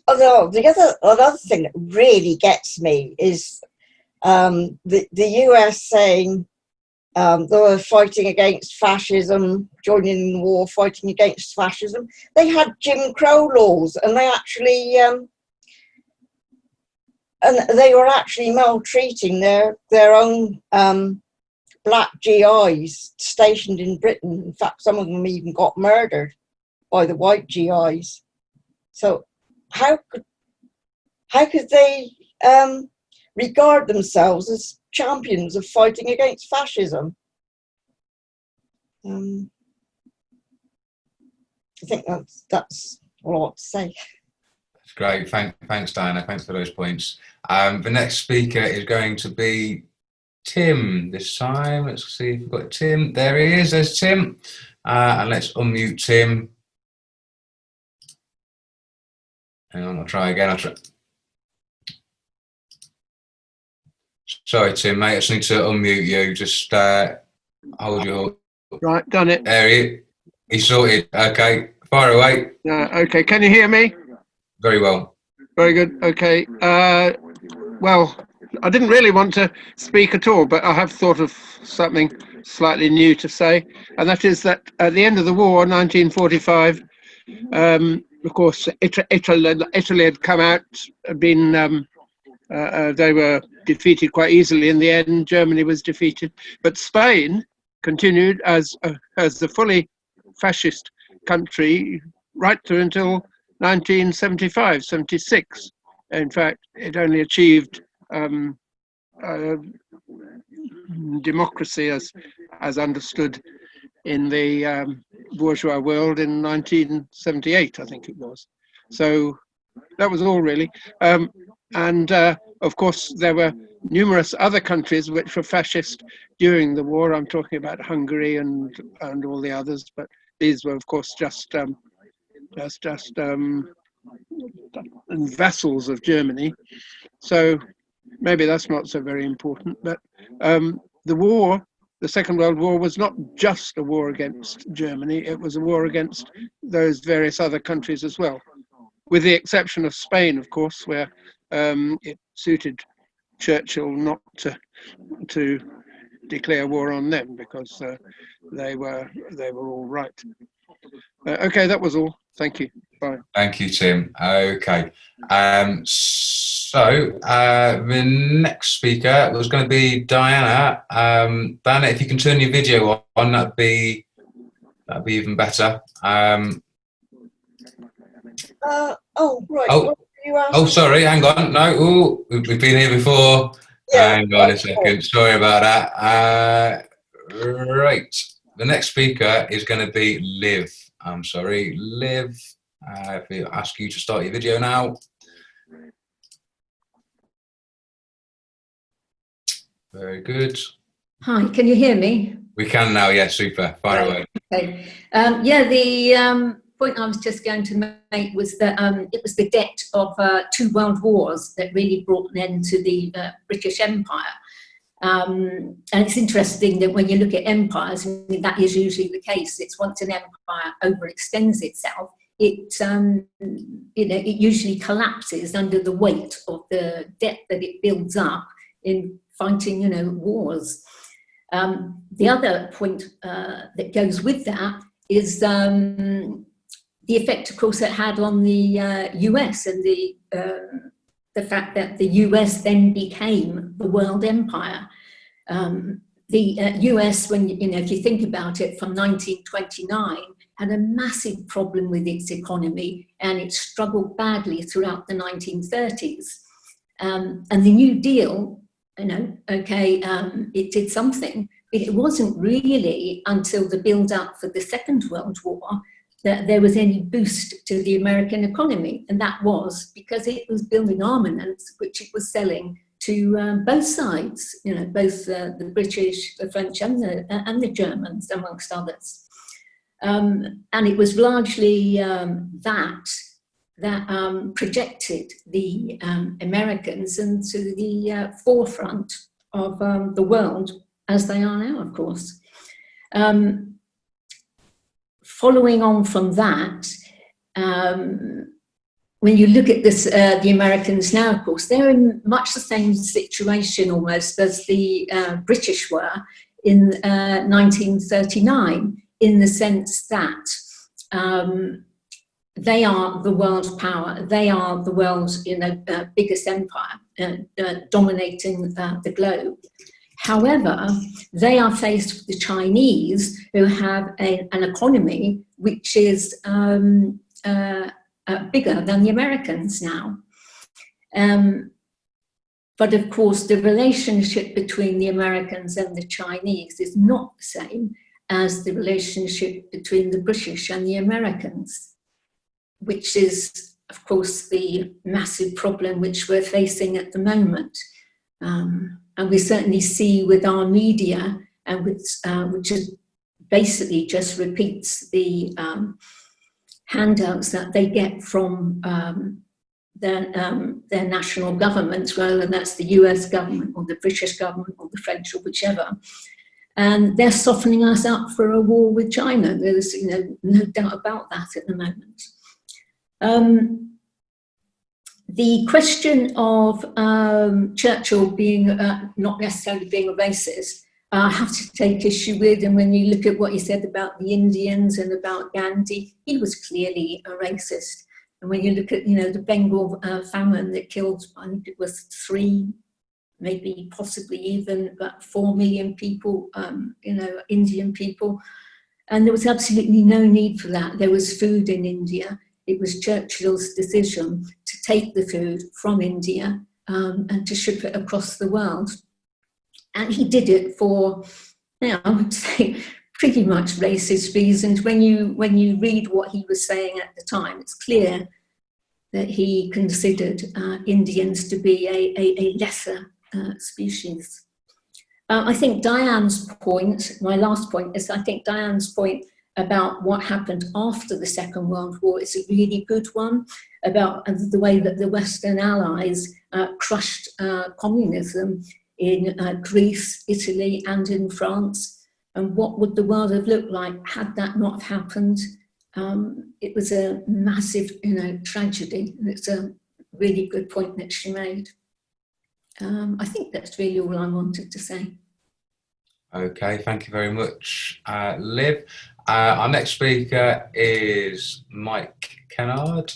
Although the other thing that really gets me is the US saying they were fighting against fascism, joining in the war, fighting against fascism. They had Jim Crow laws, and they actually were actually maltreating their own black GIs stationed in Britain. In fact, some of them even got murdered by the white GIs. So how could they regard themselves as champions of fighting against fascism? I think that's all I want to say. That's great. Thanks, Diana. Thanks for those points. The next speaker is going to be Tim this time. Let's see if we've got Tim. There he is. There's Tim. And let's unmute Tim. Hang on, I'll try again. Sorry, Tim, mate. I just need to unmute you. Just hold your. Right, done it. There he's sorted. Okay, fire away. Okay, can you hear me? Very well. Very good. Okay. Well, I didn't really want to speak at all, but I have thought of something slightly new to say, and that is that at the end of the war, 1945, of course, Italy had come out, been. They were defeated quite easily in the end. Germany was defeated, but Spain continued as the fully fascist country right through until 1975, 76. In fact, it only achieved democracy as understood in the bourgeois world in 1978, I think it was. So that was all really. And of course, there were numerous other countries which were fascist during the war. I'm talking about Hungary and all the others, but these were, of course, just vassals of Germany. So maybe that's not so very important. But the war, the Second World War, was not just a war against Germany. It was a war against those various other countries as well, with the exception of Spain, of course, where it suited Churchill not to declare war on them because they were all right. Okay, that was all. Thank you. Bye. Thank you, Tim. Okay. So the next speaker was going to be Diana. Diana, if you can turn your video on, that'd be even better. Oh, right. Oh, sorry, hang on. No, we've been here before. Yeah, hang on a second. Sorry about that. Right. The next speaker is going to be Liv. I'm sorry, Liv. If I ask you to start your video now. Very good. Hi, can you hear me? We can now, yeah, super. Fire away. Okay. Yeah, the point I was just going to make was that it was the debt of 2 world wars that really brought an end to the British Empire. And it's interesting that when you look at empires, I mean, that is usually the case. It's once an empire overextends itself, it usually collapses under the weight of the debt that it builds up in fighting, wars. The other point that goes with that is the effect, of course, it had on the US and the fact that the US then became the world empire. The US, when if you think about it, from 1929, had a massive problem with its economy, and it struggled badly throughout the 1930s. And the New Deal, it did something, but it wasn't really until the build-up for the Second World War that there was any boost to the American economy, and that was because it was building armaments which it was selling to both sides, you know, both the British, the French, and the Germans, amongst others. And it was largely that projected the Americans into the forefront of the world as they are now, of course. Following on from that, when you look at this, the Americans now, of course, they're in much the same situation almost as the British were in 1939, in the sense that they are the world power, they are the world's biggest empire, dominating the globe. However, they are faced with the Chinese, who have an economy which is bigger than the Americans now. But of course, the relationship between the Americans and the Chinese is not the same as the relationship between the British and the Americans, which is, of course, the massive problem which we're facing at the moment. And we certainly see with our media, and which is basically just repeats the handouts that they get from their national governments, whether that's the US government or the British government or the French or whichever. And they're softening us up for a war with China. There's no doubt about that at the moment. The question of Churchill being not necessarily being a racist, I have to take issue with. And when you look at what he said about the Indians and about Gandhi, he was clearly a racist. And when you look at the Bengal famine that killed, I think it was 3, maybe possibly even about 4 million people, Indian people, and there was absolutely no need for that. There was food in India. It was Churchill's decision to take the food from India and to ship it across the world. And he did it for, I would say, pretty much racist reasons. When you read what he was saying at the time, it's clear that he considered Indians to be a lesser species. I think Diane's point, my last point, is I think Diane's point about what happened after the Second World War is a really good one, about the way that the Western Allies crushed communism in Greece, Italy, and in France. And what would the world have looked like had that not happened? It was a massive, tragedy. And it's a really good point that she made. I think that's really all I wanted to say. Okay, thank you very much, Liv. Our next speaker is Mike Kennard.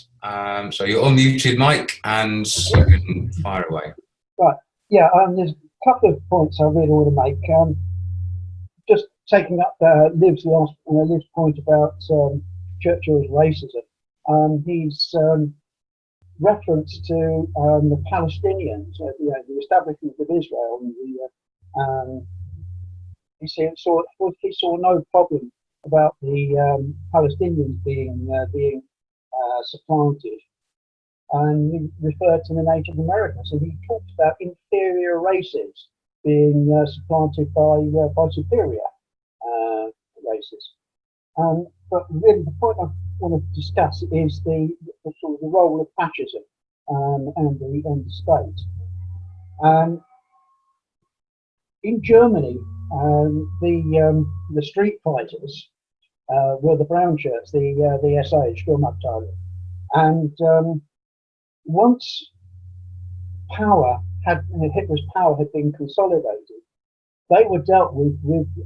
So you're unmuted, Mike, and you can fire away. Right, yeah, there's a couple of points I really want to make. Just taking up Liv's point about Churchill's racism. He's reference to the Palestinians, the establishment of Israel, and he saw no problem about the Palestinians being supplanted, and he referred to the Native Americans, and he talked about inferior races being supplanted by superior races. But really, the point I want to discuss is the sort of the role of fascism and the state. In Germany, the street fighters were the brown shirts, the SA, Sturmabteilung, and once Hitler's power had been consolidated, they were dealt with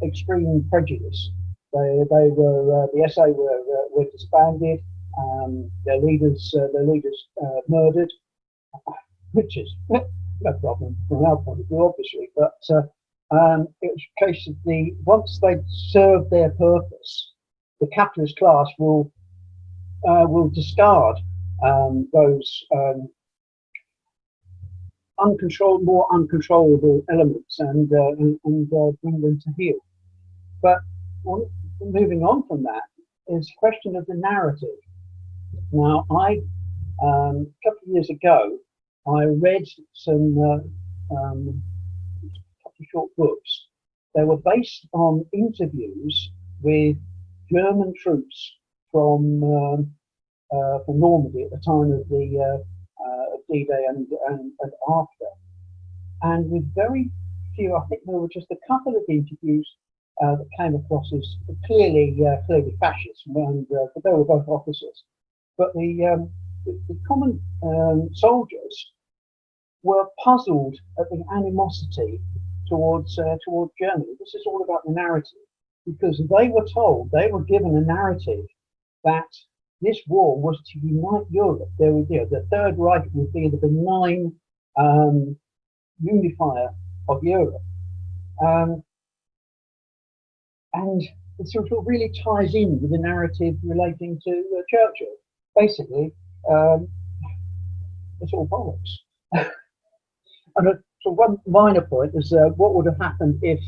extreme prejudice. They were the SA were disbanded, their leaders murdered, which is no problem from our point of view, obviously. But it was a case of once they'd served their purpose, the capitalist class will discard those more uncontrollable elements and bring them to heel. But moving on from that, is a question of the narrative. Now, a couple of years ago, I read some couple of short books. They were based on interviews with German troops from Normandy at the time of the D-Day and after. And with very few, I think there were just a couple of interviews that came across as clearly fascist, and they were both officers. But the common soldiers were puzzled at the animosity towards Germany. This is all about the narrative, because they were told, they were given a narrative that this war was to unite Europe. There would, the Third Reich would be the benign unifier of Europe. And it sort of really ties in with the narrative relating to Churchill. Basically, it's all bollocks. And so one minor point is what would have happened if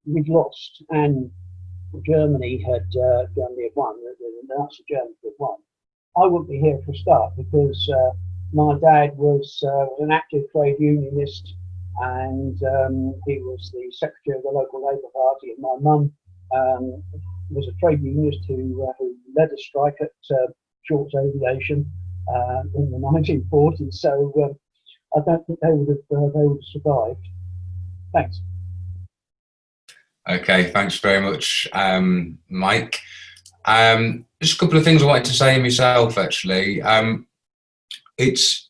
we'd lost and Germany had won, the Nazi Germany had won. I wouldn't be here for a start, because my dad was an active trade unionist, and he was the secretary of the local Labour Party, and my mum was a trade unionist who led a strike at Shorts Aviation in the 1940s. So I don't think they would have survived. Thanks. Okay, thanks very much, Mike. Just a couple of things I wanted to say myself, actually. It's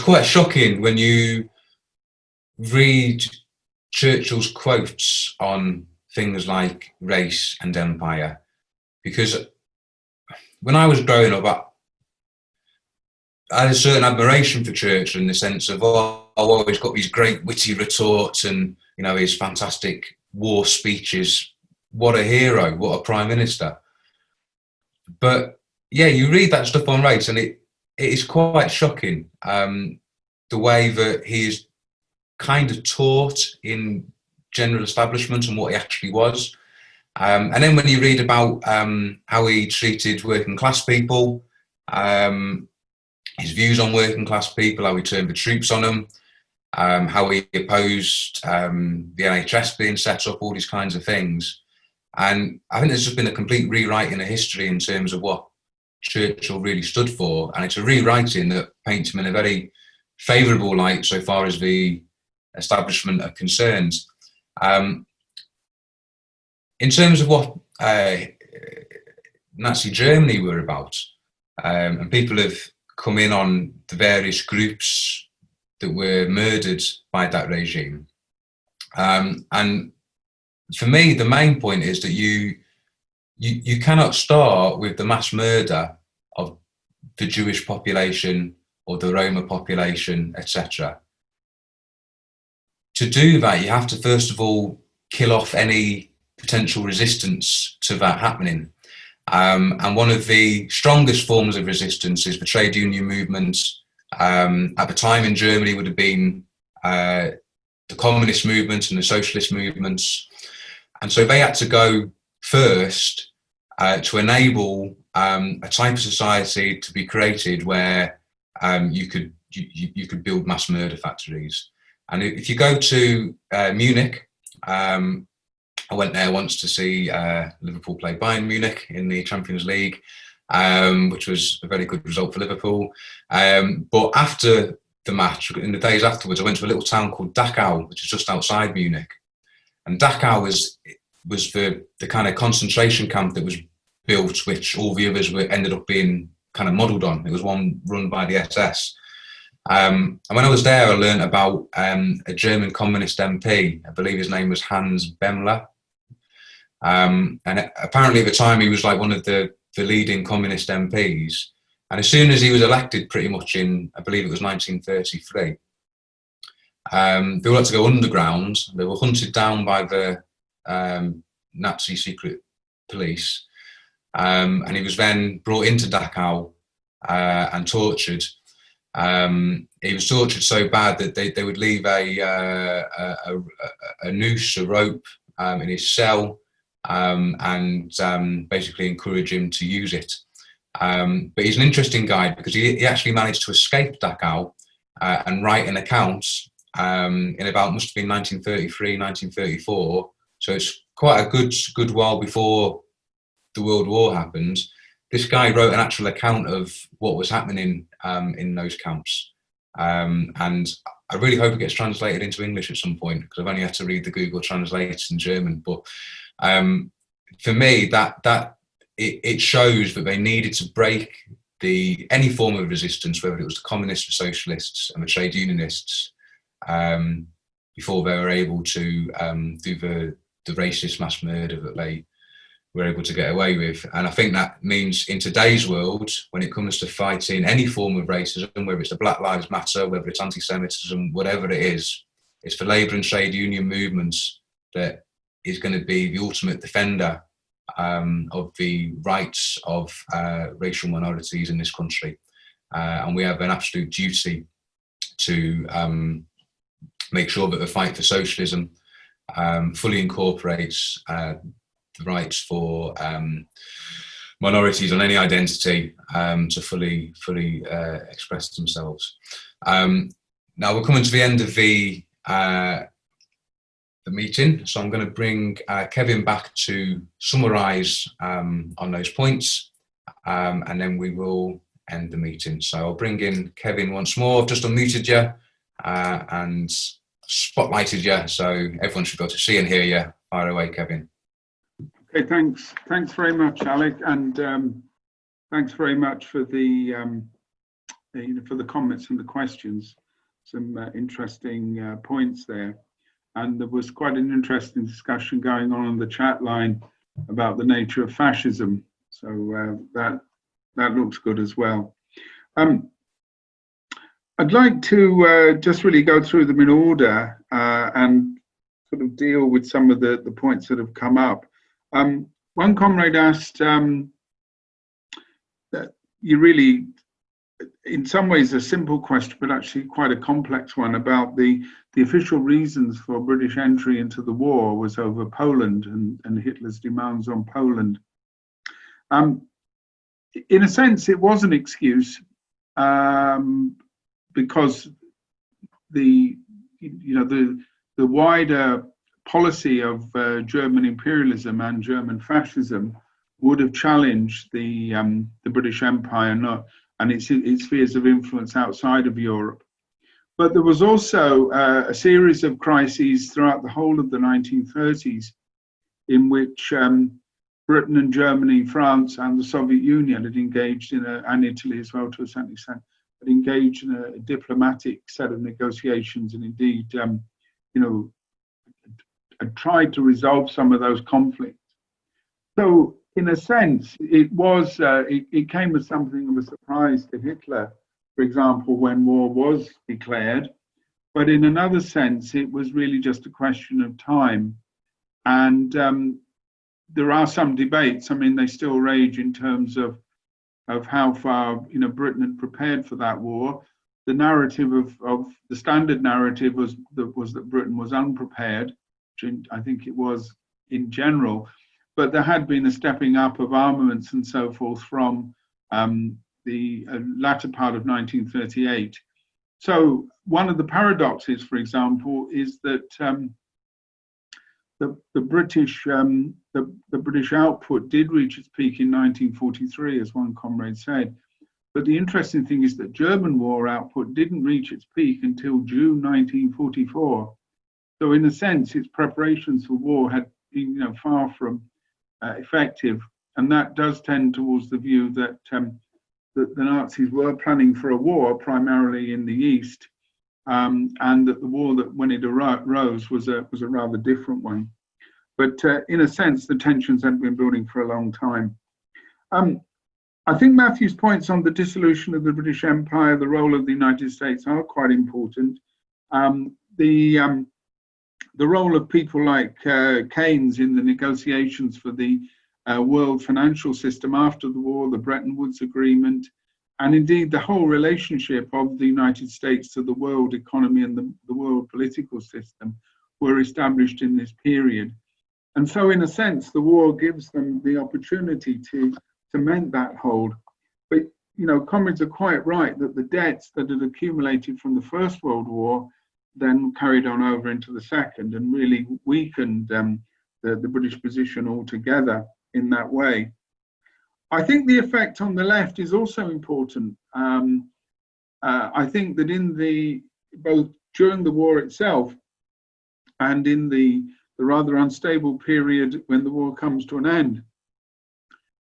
quite shocking when you read Churchill's quotes on things like race and empire, because when I was growing up, I had a certain admiration for Churchill in the sense of, oh, he's got these great witty retorts and, you know, his fantastic war speeches. What a hero, what a prime minister. But yeah, you read that stuff on race and it is quite shocking, the way that he is kind of taught in general establishment and what he actually was. And then when you read about how he treated working class people, his views on working class people, how he turned the troops on them, how he opposed the NHS being set up, all these kinds of things. And I think there's just been a complete rewriting of history in terms of what Churchill really stood for. And it's a rewriting that paints him in a very favourable light so far as the establishment are concerned. In terms of what Nazi Germany were about, and people have come in on the various groups that were murdered by that regime. And for me, the main point is that you cannot start with the mass murder of the Jewish population or the Roma population, etc. To do that, you have to first of all kill off any potential resistance to that happening. And one of the strongest forms of resistance is the trade union movement. At the time in Germany would have been the communist movement and the socialist movements. And so they had to go first to enable a type of society to be created where you could build mass murder factories. And if you go to Munich, I went there once to see Liverpool play Bayern Munich in the Champions League, which was a very good result for Liverpool. But after the match, in the days afterwards, I went to a little town called Dachau, which is just outside Munich. And Dachau was the kind of concentration camp that was built, which all the others ended up being kind of modelled on. It was one run by the SS. And when I was there, I learned about a German communist MP. I believe his name was Hans Bemmler. And apparently at the time he was like one of the leading communist MPs. And as soon as he was elected, pretty much in, I believe it was 1933, they were allowed to go underground. They were hunted down by the Nazi secret police. And he was then brought into Dachau and tortured. He was tortured so bad that they would leave a noose, a rope, in his cell. and basically encourage him to use it. But he's an interesting guy because he actually managed to escape Dachau and write an account in about, must have been 1933, 1934. So it's quite a good while before the World War happened. This guy wrote an actual account of what was happening in those camps. And I really hope it gets translated into English at some point, because I've only had to read the Google Translate in German. But for me, it shows that they needed to break any form of resistance, whether it was the communists, the socialists, and the trade unionists, before they were able to do the racist mass murder that they were able to get away with. And I think that means in today's world, when it comes to fighting any form of racism, whether it's the Black Lives Matter, whether it's anti-Semitism, whatever it is, it's the labour and trade union movements that is going to be the ultimate defender of the rights of racial minorities in this country. And we have an absolute duty to make sure that the fight for socialism fully incorporates the rights for minorities on any identity to fully express themselves. Now we're coming to the end of the meeting, so I'm going to bring Kevin back to summarise on those points, and then we will end the meeting. So I'll bring in Kevin once more. I've just unmuted you and spotlighted you, so everyone should be able to see and hear you. Fire away, Kevin. Okay, thanks very much, Alec, and thanks very much for the for the comments and the questions. Some interesting points there, and there was quite an interesting discussion going on the chat line about the nature of fascism. So that looks good as well. I'd like to just really go through them in order and sort of deal with some of the points that have come up. One comrade asked that you really, in some ways, a simple question, but actually quite a complex one, about the official reasons for British entry into the war was over Poland and Hitler's demands on Poland. In a sense, it was an excuse because the wider policy of German imperialism and German fascism would have challenged the British Empire and its spheres of influence outside of Europe. But there was also a series of crises throughout the whole of the 1930s in which Britain and Germany, France and the Soviet Union had engaged and Italy as well to a certain extent, had engaged in a diplomatic set of negotiations and indeed, had tried to resolve some of those conflicts. So in a sense, it came as something of a surprise to Hitler, for example, when war was declared. But in another sense, it was really just a question of time. And there are some debates. I mean, they still rage in terms of how far Britain had prepared for that war. The narrative of the standard narrative was that Britain was unprepared, which I think it was in general. But there had been a stepping up of armaments and so forth from the latter part of 1938. So one of the paradoxes, for example, is that the British output did reach its peak in 1943, as one comrade said. But the interesting thing is that German war output didn't reach its peak until June 1944. So in a sense, its preparations for war had been far from effective. And that does tend towards the view that the Nazis were planning for a war primarily in the East, and that the war that when it arose was a rather different one. But in a sense, the tensions had been building for a long time. I think Matthew's points on the dissolution of the British Empire, the role of the United States are quite important. The role of people like Keynes in the negotiations for the world financial system after the war, the Bretton Woods Agreement, and indeed the whole relationship of the United States to the world economy and the world political system were established in this period. And so in a sense, the war gives them the opportunity to mend that hold. But, you know, comrades are quite right that the debts that had accumulated from the First World War then carried on over into the Second and really weakened the British position altogether in that way. I think the effect on the left is also important. I think that in both during the war itself and in the rather unstable period when the war comes to an end,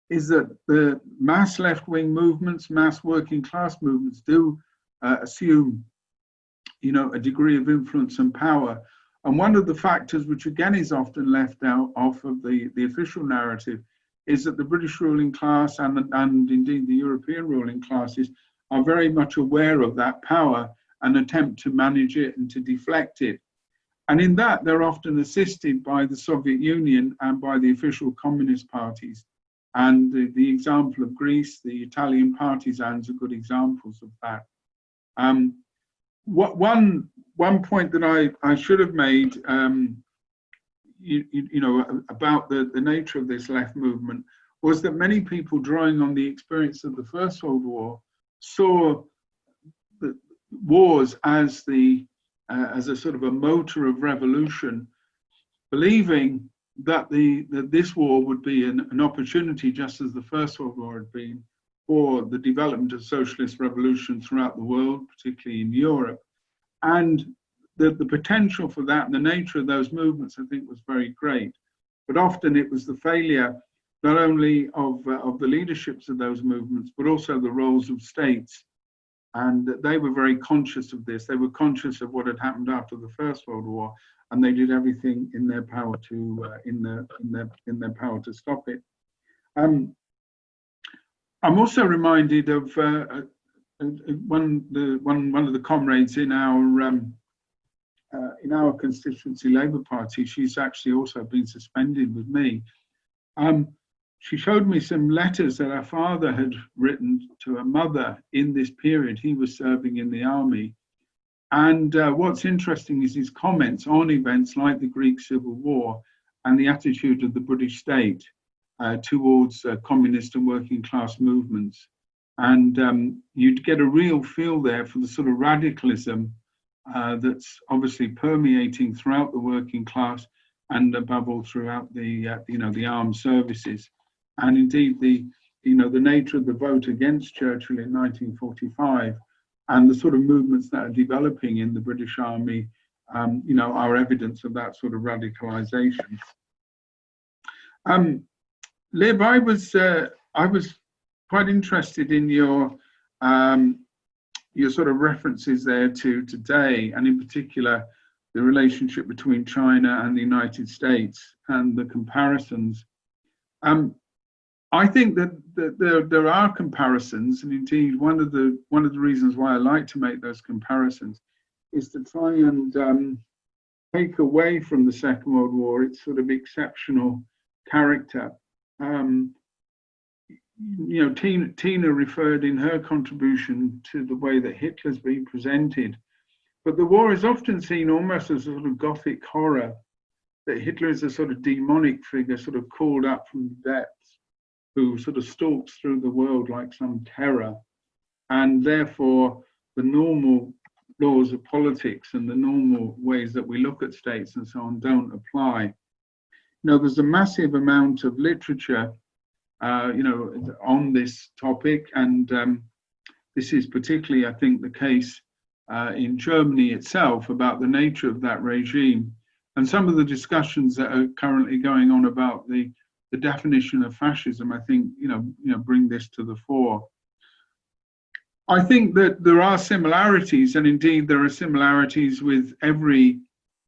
is that the mass left-wing movements, mass working class movements do assume, you know, a degree of influence and power. And one of the factors which again is often left out off of the official narrative is that the British ruling class and indeed the European ruling classes are very much aware of that power and attempt to manage it and to deflect it. And in that, they're often assisted by the Soviet Union and by the official communist parties. And the example of Greece, the Italian partisans are good examples of that. One point that I should have made, you know, about the nature of this left movement was that many people, drawing on the experience of the First World War, saw the wars as a sort of a motor of revolution, believing that this war would be an opportunity, just as the First World War had been, for the development of socialist revolution throughout the world, particularly in Europe. And the potential for that and the nature of those movements, I think, was very great. But often it was the failure not only of the leaderships of those movements, but also the roles of states. And they were very conscious of this. They were conscious of what had happened after the First World War, and they did everything in their power to in their power to stop it. I'm also reminded of one of the comrades in our constituency, Labour Party. She's actually also been suspended with me. She showed me some letters that her father had written to her mother in this period. He was serving in the army. And what's interesting is his comments on events like the Greek Civil War and the attitude of the British state towards communist and working class movements. And you'd get a real feel there for the sort of radicalism that's obviously permeating throughout the working class and above all throughout the armed services. And indeed the nature of the vote against Churchill in 1945 and the sort of movements that are developing in the British Army, are evidence of that sort of radicalization. Liv, I was quite interested in your sort of references there to today, and in particular the relationship between China and the United States and the comparisons. I think that there are comparisons, and indeed one of the reasons why I like to make those comparisons is to try and take away from the Second World War its sort of exceptional character. Tina referred in her contribution to the way that Hitler's been presented, but the war is often seen almost as a sort of Gothic horror, that Hitler is a sort of demonic figure, sort of called up from the depths, who sort of stalks through the world like some terror, and therefore the normal laws of politics and the normal ways that we look at states and so on don't apply. There's a massive amount of literature on this topic, and this is particularly, I think, the case in Germany itself about the nature of that regime, and some of the discussions that are currently going on about the definition of fascism, I think, bring this to the fore. I think that there are similarities, and indeed there are similarities with every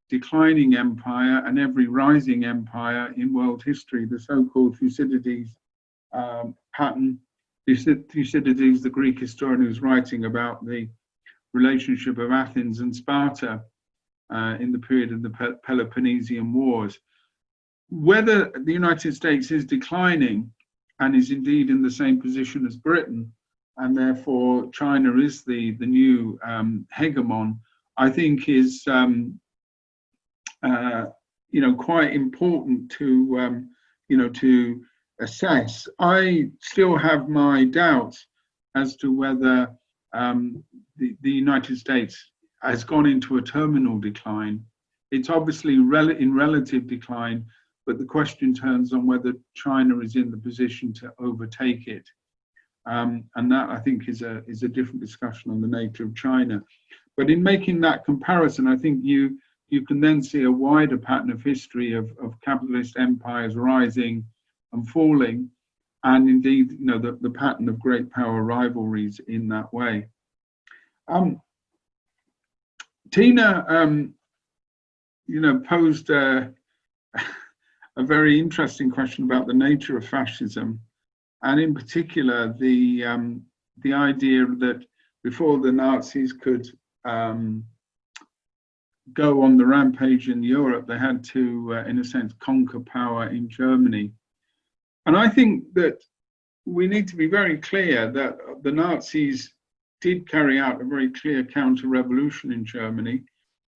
declining empire and every rising empire in world history, the so-called Thucydides pattern. Thucydides, the Greek historian who's writing about the relationship of Athens and Sparta in the period of the Peloponnesian Wars. Whether the United States is declining and is indeed in the same position as Britain, and therefore China is the new hegemon, I think is quite important to, to assess. I still have my doubts as to whether the United States has gone into a terminal decline. It's obviously in relative decline, but the question turns on whether China is in the position to overtake it. And that, I think, is a different discussion on the nature of China. But in making that comparison, I think you can then see a wider pattern of history of capitalist empires rising and falling, and indeed, the pattern of great power rivalries in that way. Tina, posed a very interesting question about the nature of fascism, and in particular the idea that before the Nazis could go on the rampage in Europe, they had to, in a sense, conquer power in Germany. And I think that we need to be very clear that the Nazis did carry out a very clear counter-revolution in Germany,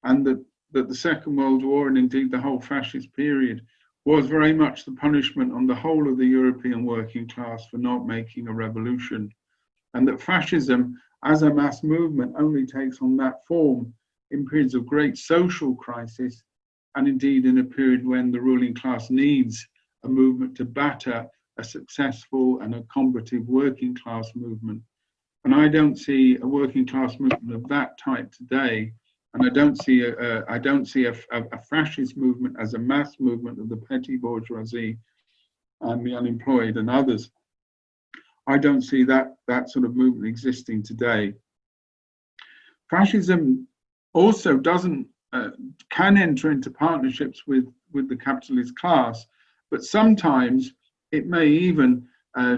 and that the Second World War, and indeed the whole fascist period, was very much the punishment on the whole of the European working class for not making a revolution. And that fascism as a mass movement only takes on that form in periods of great social crisis, and indeed in a period when the ruling class needs a movement to batter a successful and a combative working class movement. And I don't see a working class movement of that type today, and I don't see a fascist movement as a mass movement of the petty bourgeoisie and the unemployed and others. I don't see that sort of movement existing today. Fascism also can enter into partnerships with the capitalist class, but sometimes it may even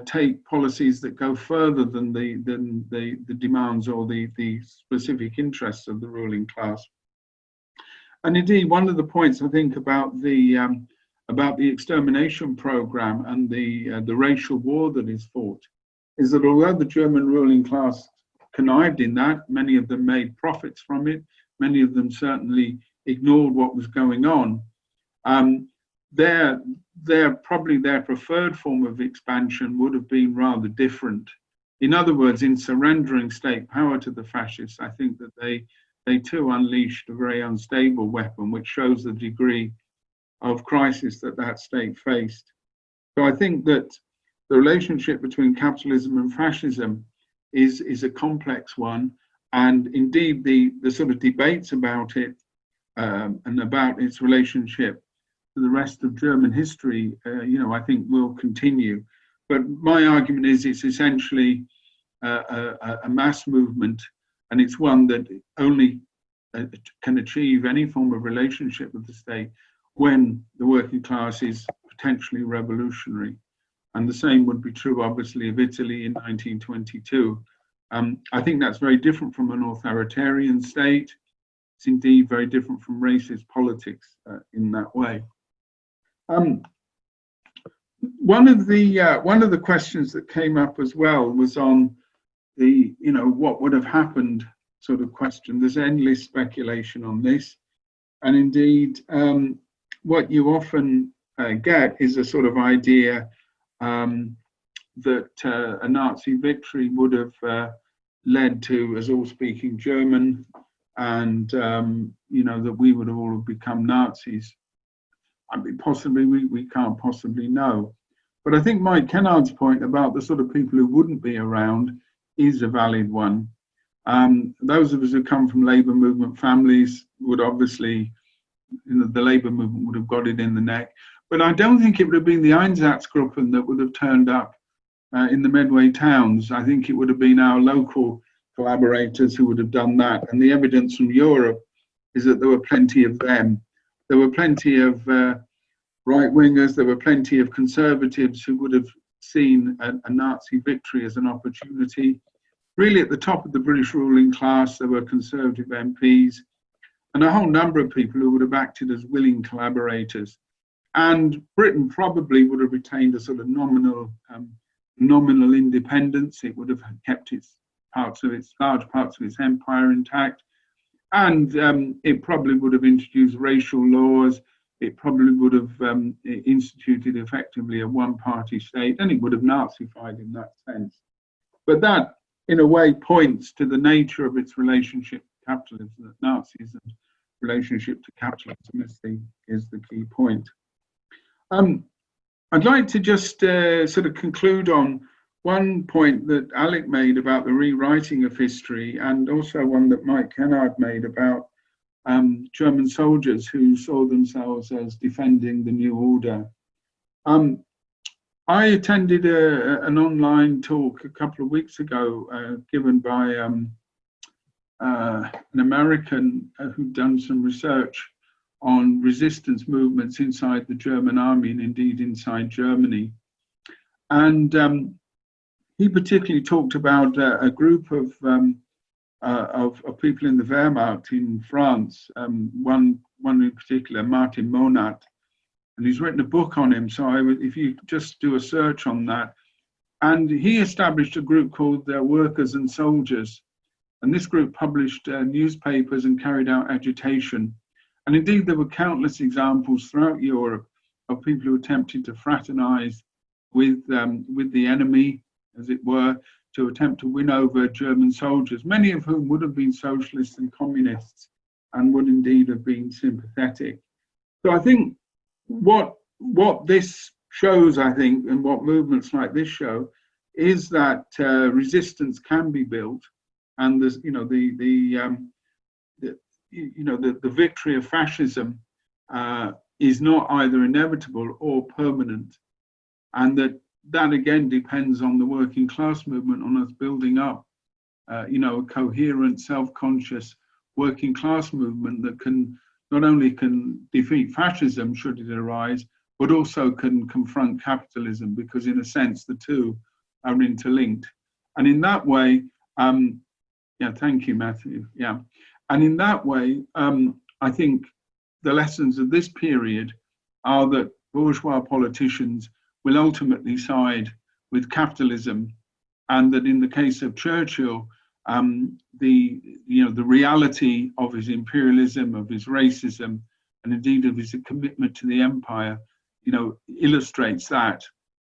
take policies that go further than the demands or the specific interests of the ruling class. And indeed, one of the points I think about the extermination program and the racial war that is fought is that although the German ruling class connived in that, many of them made profits from it, many of them certainly ignored what was going on. Probably their preferred form of expansion would have been rather different. In other words, in surrendering state power to the fascists, I think that they too unleashed a very unstable weapon, which shows the degree of crisis that state faced. So I think that the relationship between capitalism and fascism is a complex one, and indeed the sort of debates about it and about its relationship to the rest of German history, I think will continue. But my argument is it's essentially a mass movement, and it's one that only can achieve any form of relationship with the state when the working class is potentially revolutionary. And the same would be true, obviously, of Italy in 1922. I think that's very different from an authoritarian state. It's indeed very different from racist politics in that way. One of the questions that came up as well was on the, what would have happened sort of question. There's endless speculation on this. And indeed, what you often get is a sort of idea that a Nazi victory would have led to us all speaking German, and that we would have all become Nazis. I mean, possibly we can't possibly know. But I think Mike Kennard's point about the sort of people who wouldn't be around is a valid one. Those of us who come from labour movement families would obviously, the labour movement would have got it in the neck. But I don't think it would have been the Einsatzgruppen that would have turned up in the Medway towns. I think it would have been our local collaborators who would have done that. And the evidence from Europe is that there were plenty of them. There were plenty of right-wingers, there were plenty of conservatives who would have seen a Nazi victory as an opportunity. Really at the top of the British ruling class, there were conservative MPs and a whole number of people who would have acted as willing collaborators. And Britain probably would have retained a sort of nominal independence. It would have kept large parts of its empire intact. And it probably would have introduced racial laws. it probably would have instituted effectively a one-party state, and it would have Nazified in that sense. But that, in a way, points to the nature of its relationship to capitalism, that Nazism relationship to capitalism is the key point. I'd like to just sort of conclude on one point that Alec made about the rewriting of history, and also one that Mike Kennard made about German soldiers who saw themselves as defending the new order. I attended an online talk a couple of weeks ago given by an American who'd done some research on resistance movements inside the German army and indeed inside Germany. And he particularly talked about a group of people in the Wehrmacht in France, one in particular, Martin Monat, and he's written a book on him. So if you just do a search on that, and he established a group called Workers and Soldiers, and this group published newspapers and carried out agitation. And indeed, there were countless examples throughout Europe of people who attempted to fraternize with the enemy, as it were, to attempt to win over German soldiers, many of whom would have been socialists and communists and would indeed have been sympathetic. So I think what this shows, I think, and what movements like this show, is that resistance can be built, and there's, the victory of fascism is not either inevitable or permanent, and that again depends on the working class movement, on us building up, a coherent, self-conscious working class movement that can not only can defeat fascism should it arise, but also can confront capitalism, because in a sense the two are interlinked. And in that way, thank you, Matthew. Yeah, and in that way, I think the lessons of this period are that bourgeois politicians will ultimately side with capitalism, and that in the case of Churchill, the reality of his imperialism, of his racism, and indeed of his commitment to the empire, illustrates that.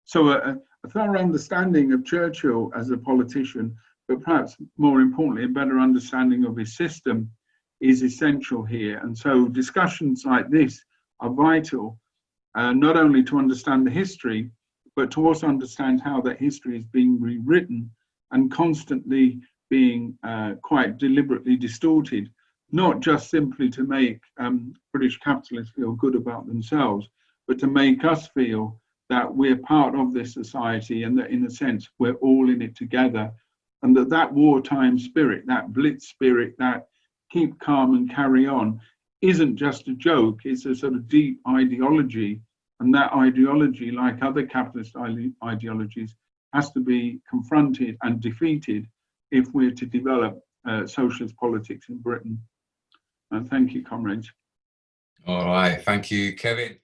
So a thorough understanding of Churchill as a politician, but perhaps more importantly, a better understanding of his system is essential here. And so discussions like this are vital, not only to understand the history, but to also understand how that history is being rewritten and constantly being quite deliberately distorted, not just simply to make British capitalists feel good about themselves, but to make us feel that we're part of this society, and that in a sense we're all in it together, and that wartime spirit, that blitz spirit, that keep calm and carry on, isn't just a joke, it's a sort of deep ideology. And that ideology, like other capitalist ideologies, has to be confronted and defeated if we're to develop socialist politics in Britain. Thank you, comrades. All right, thank you, Kevin.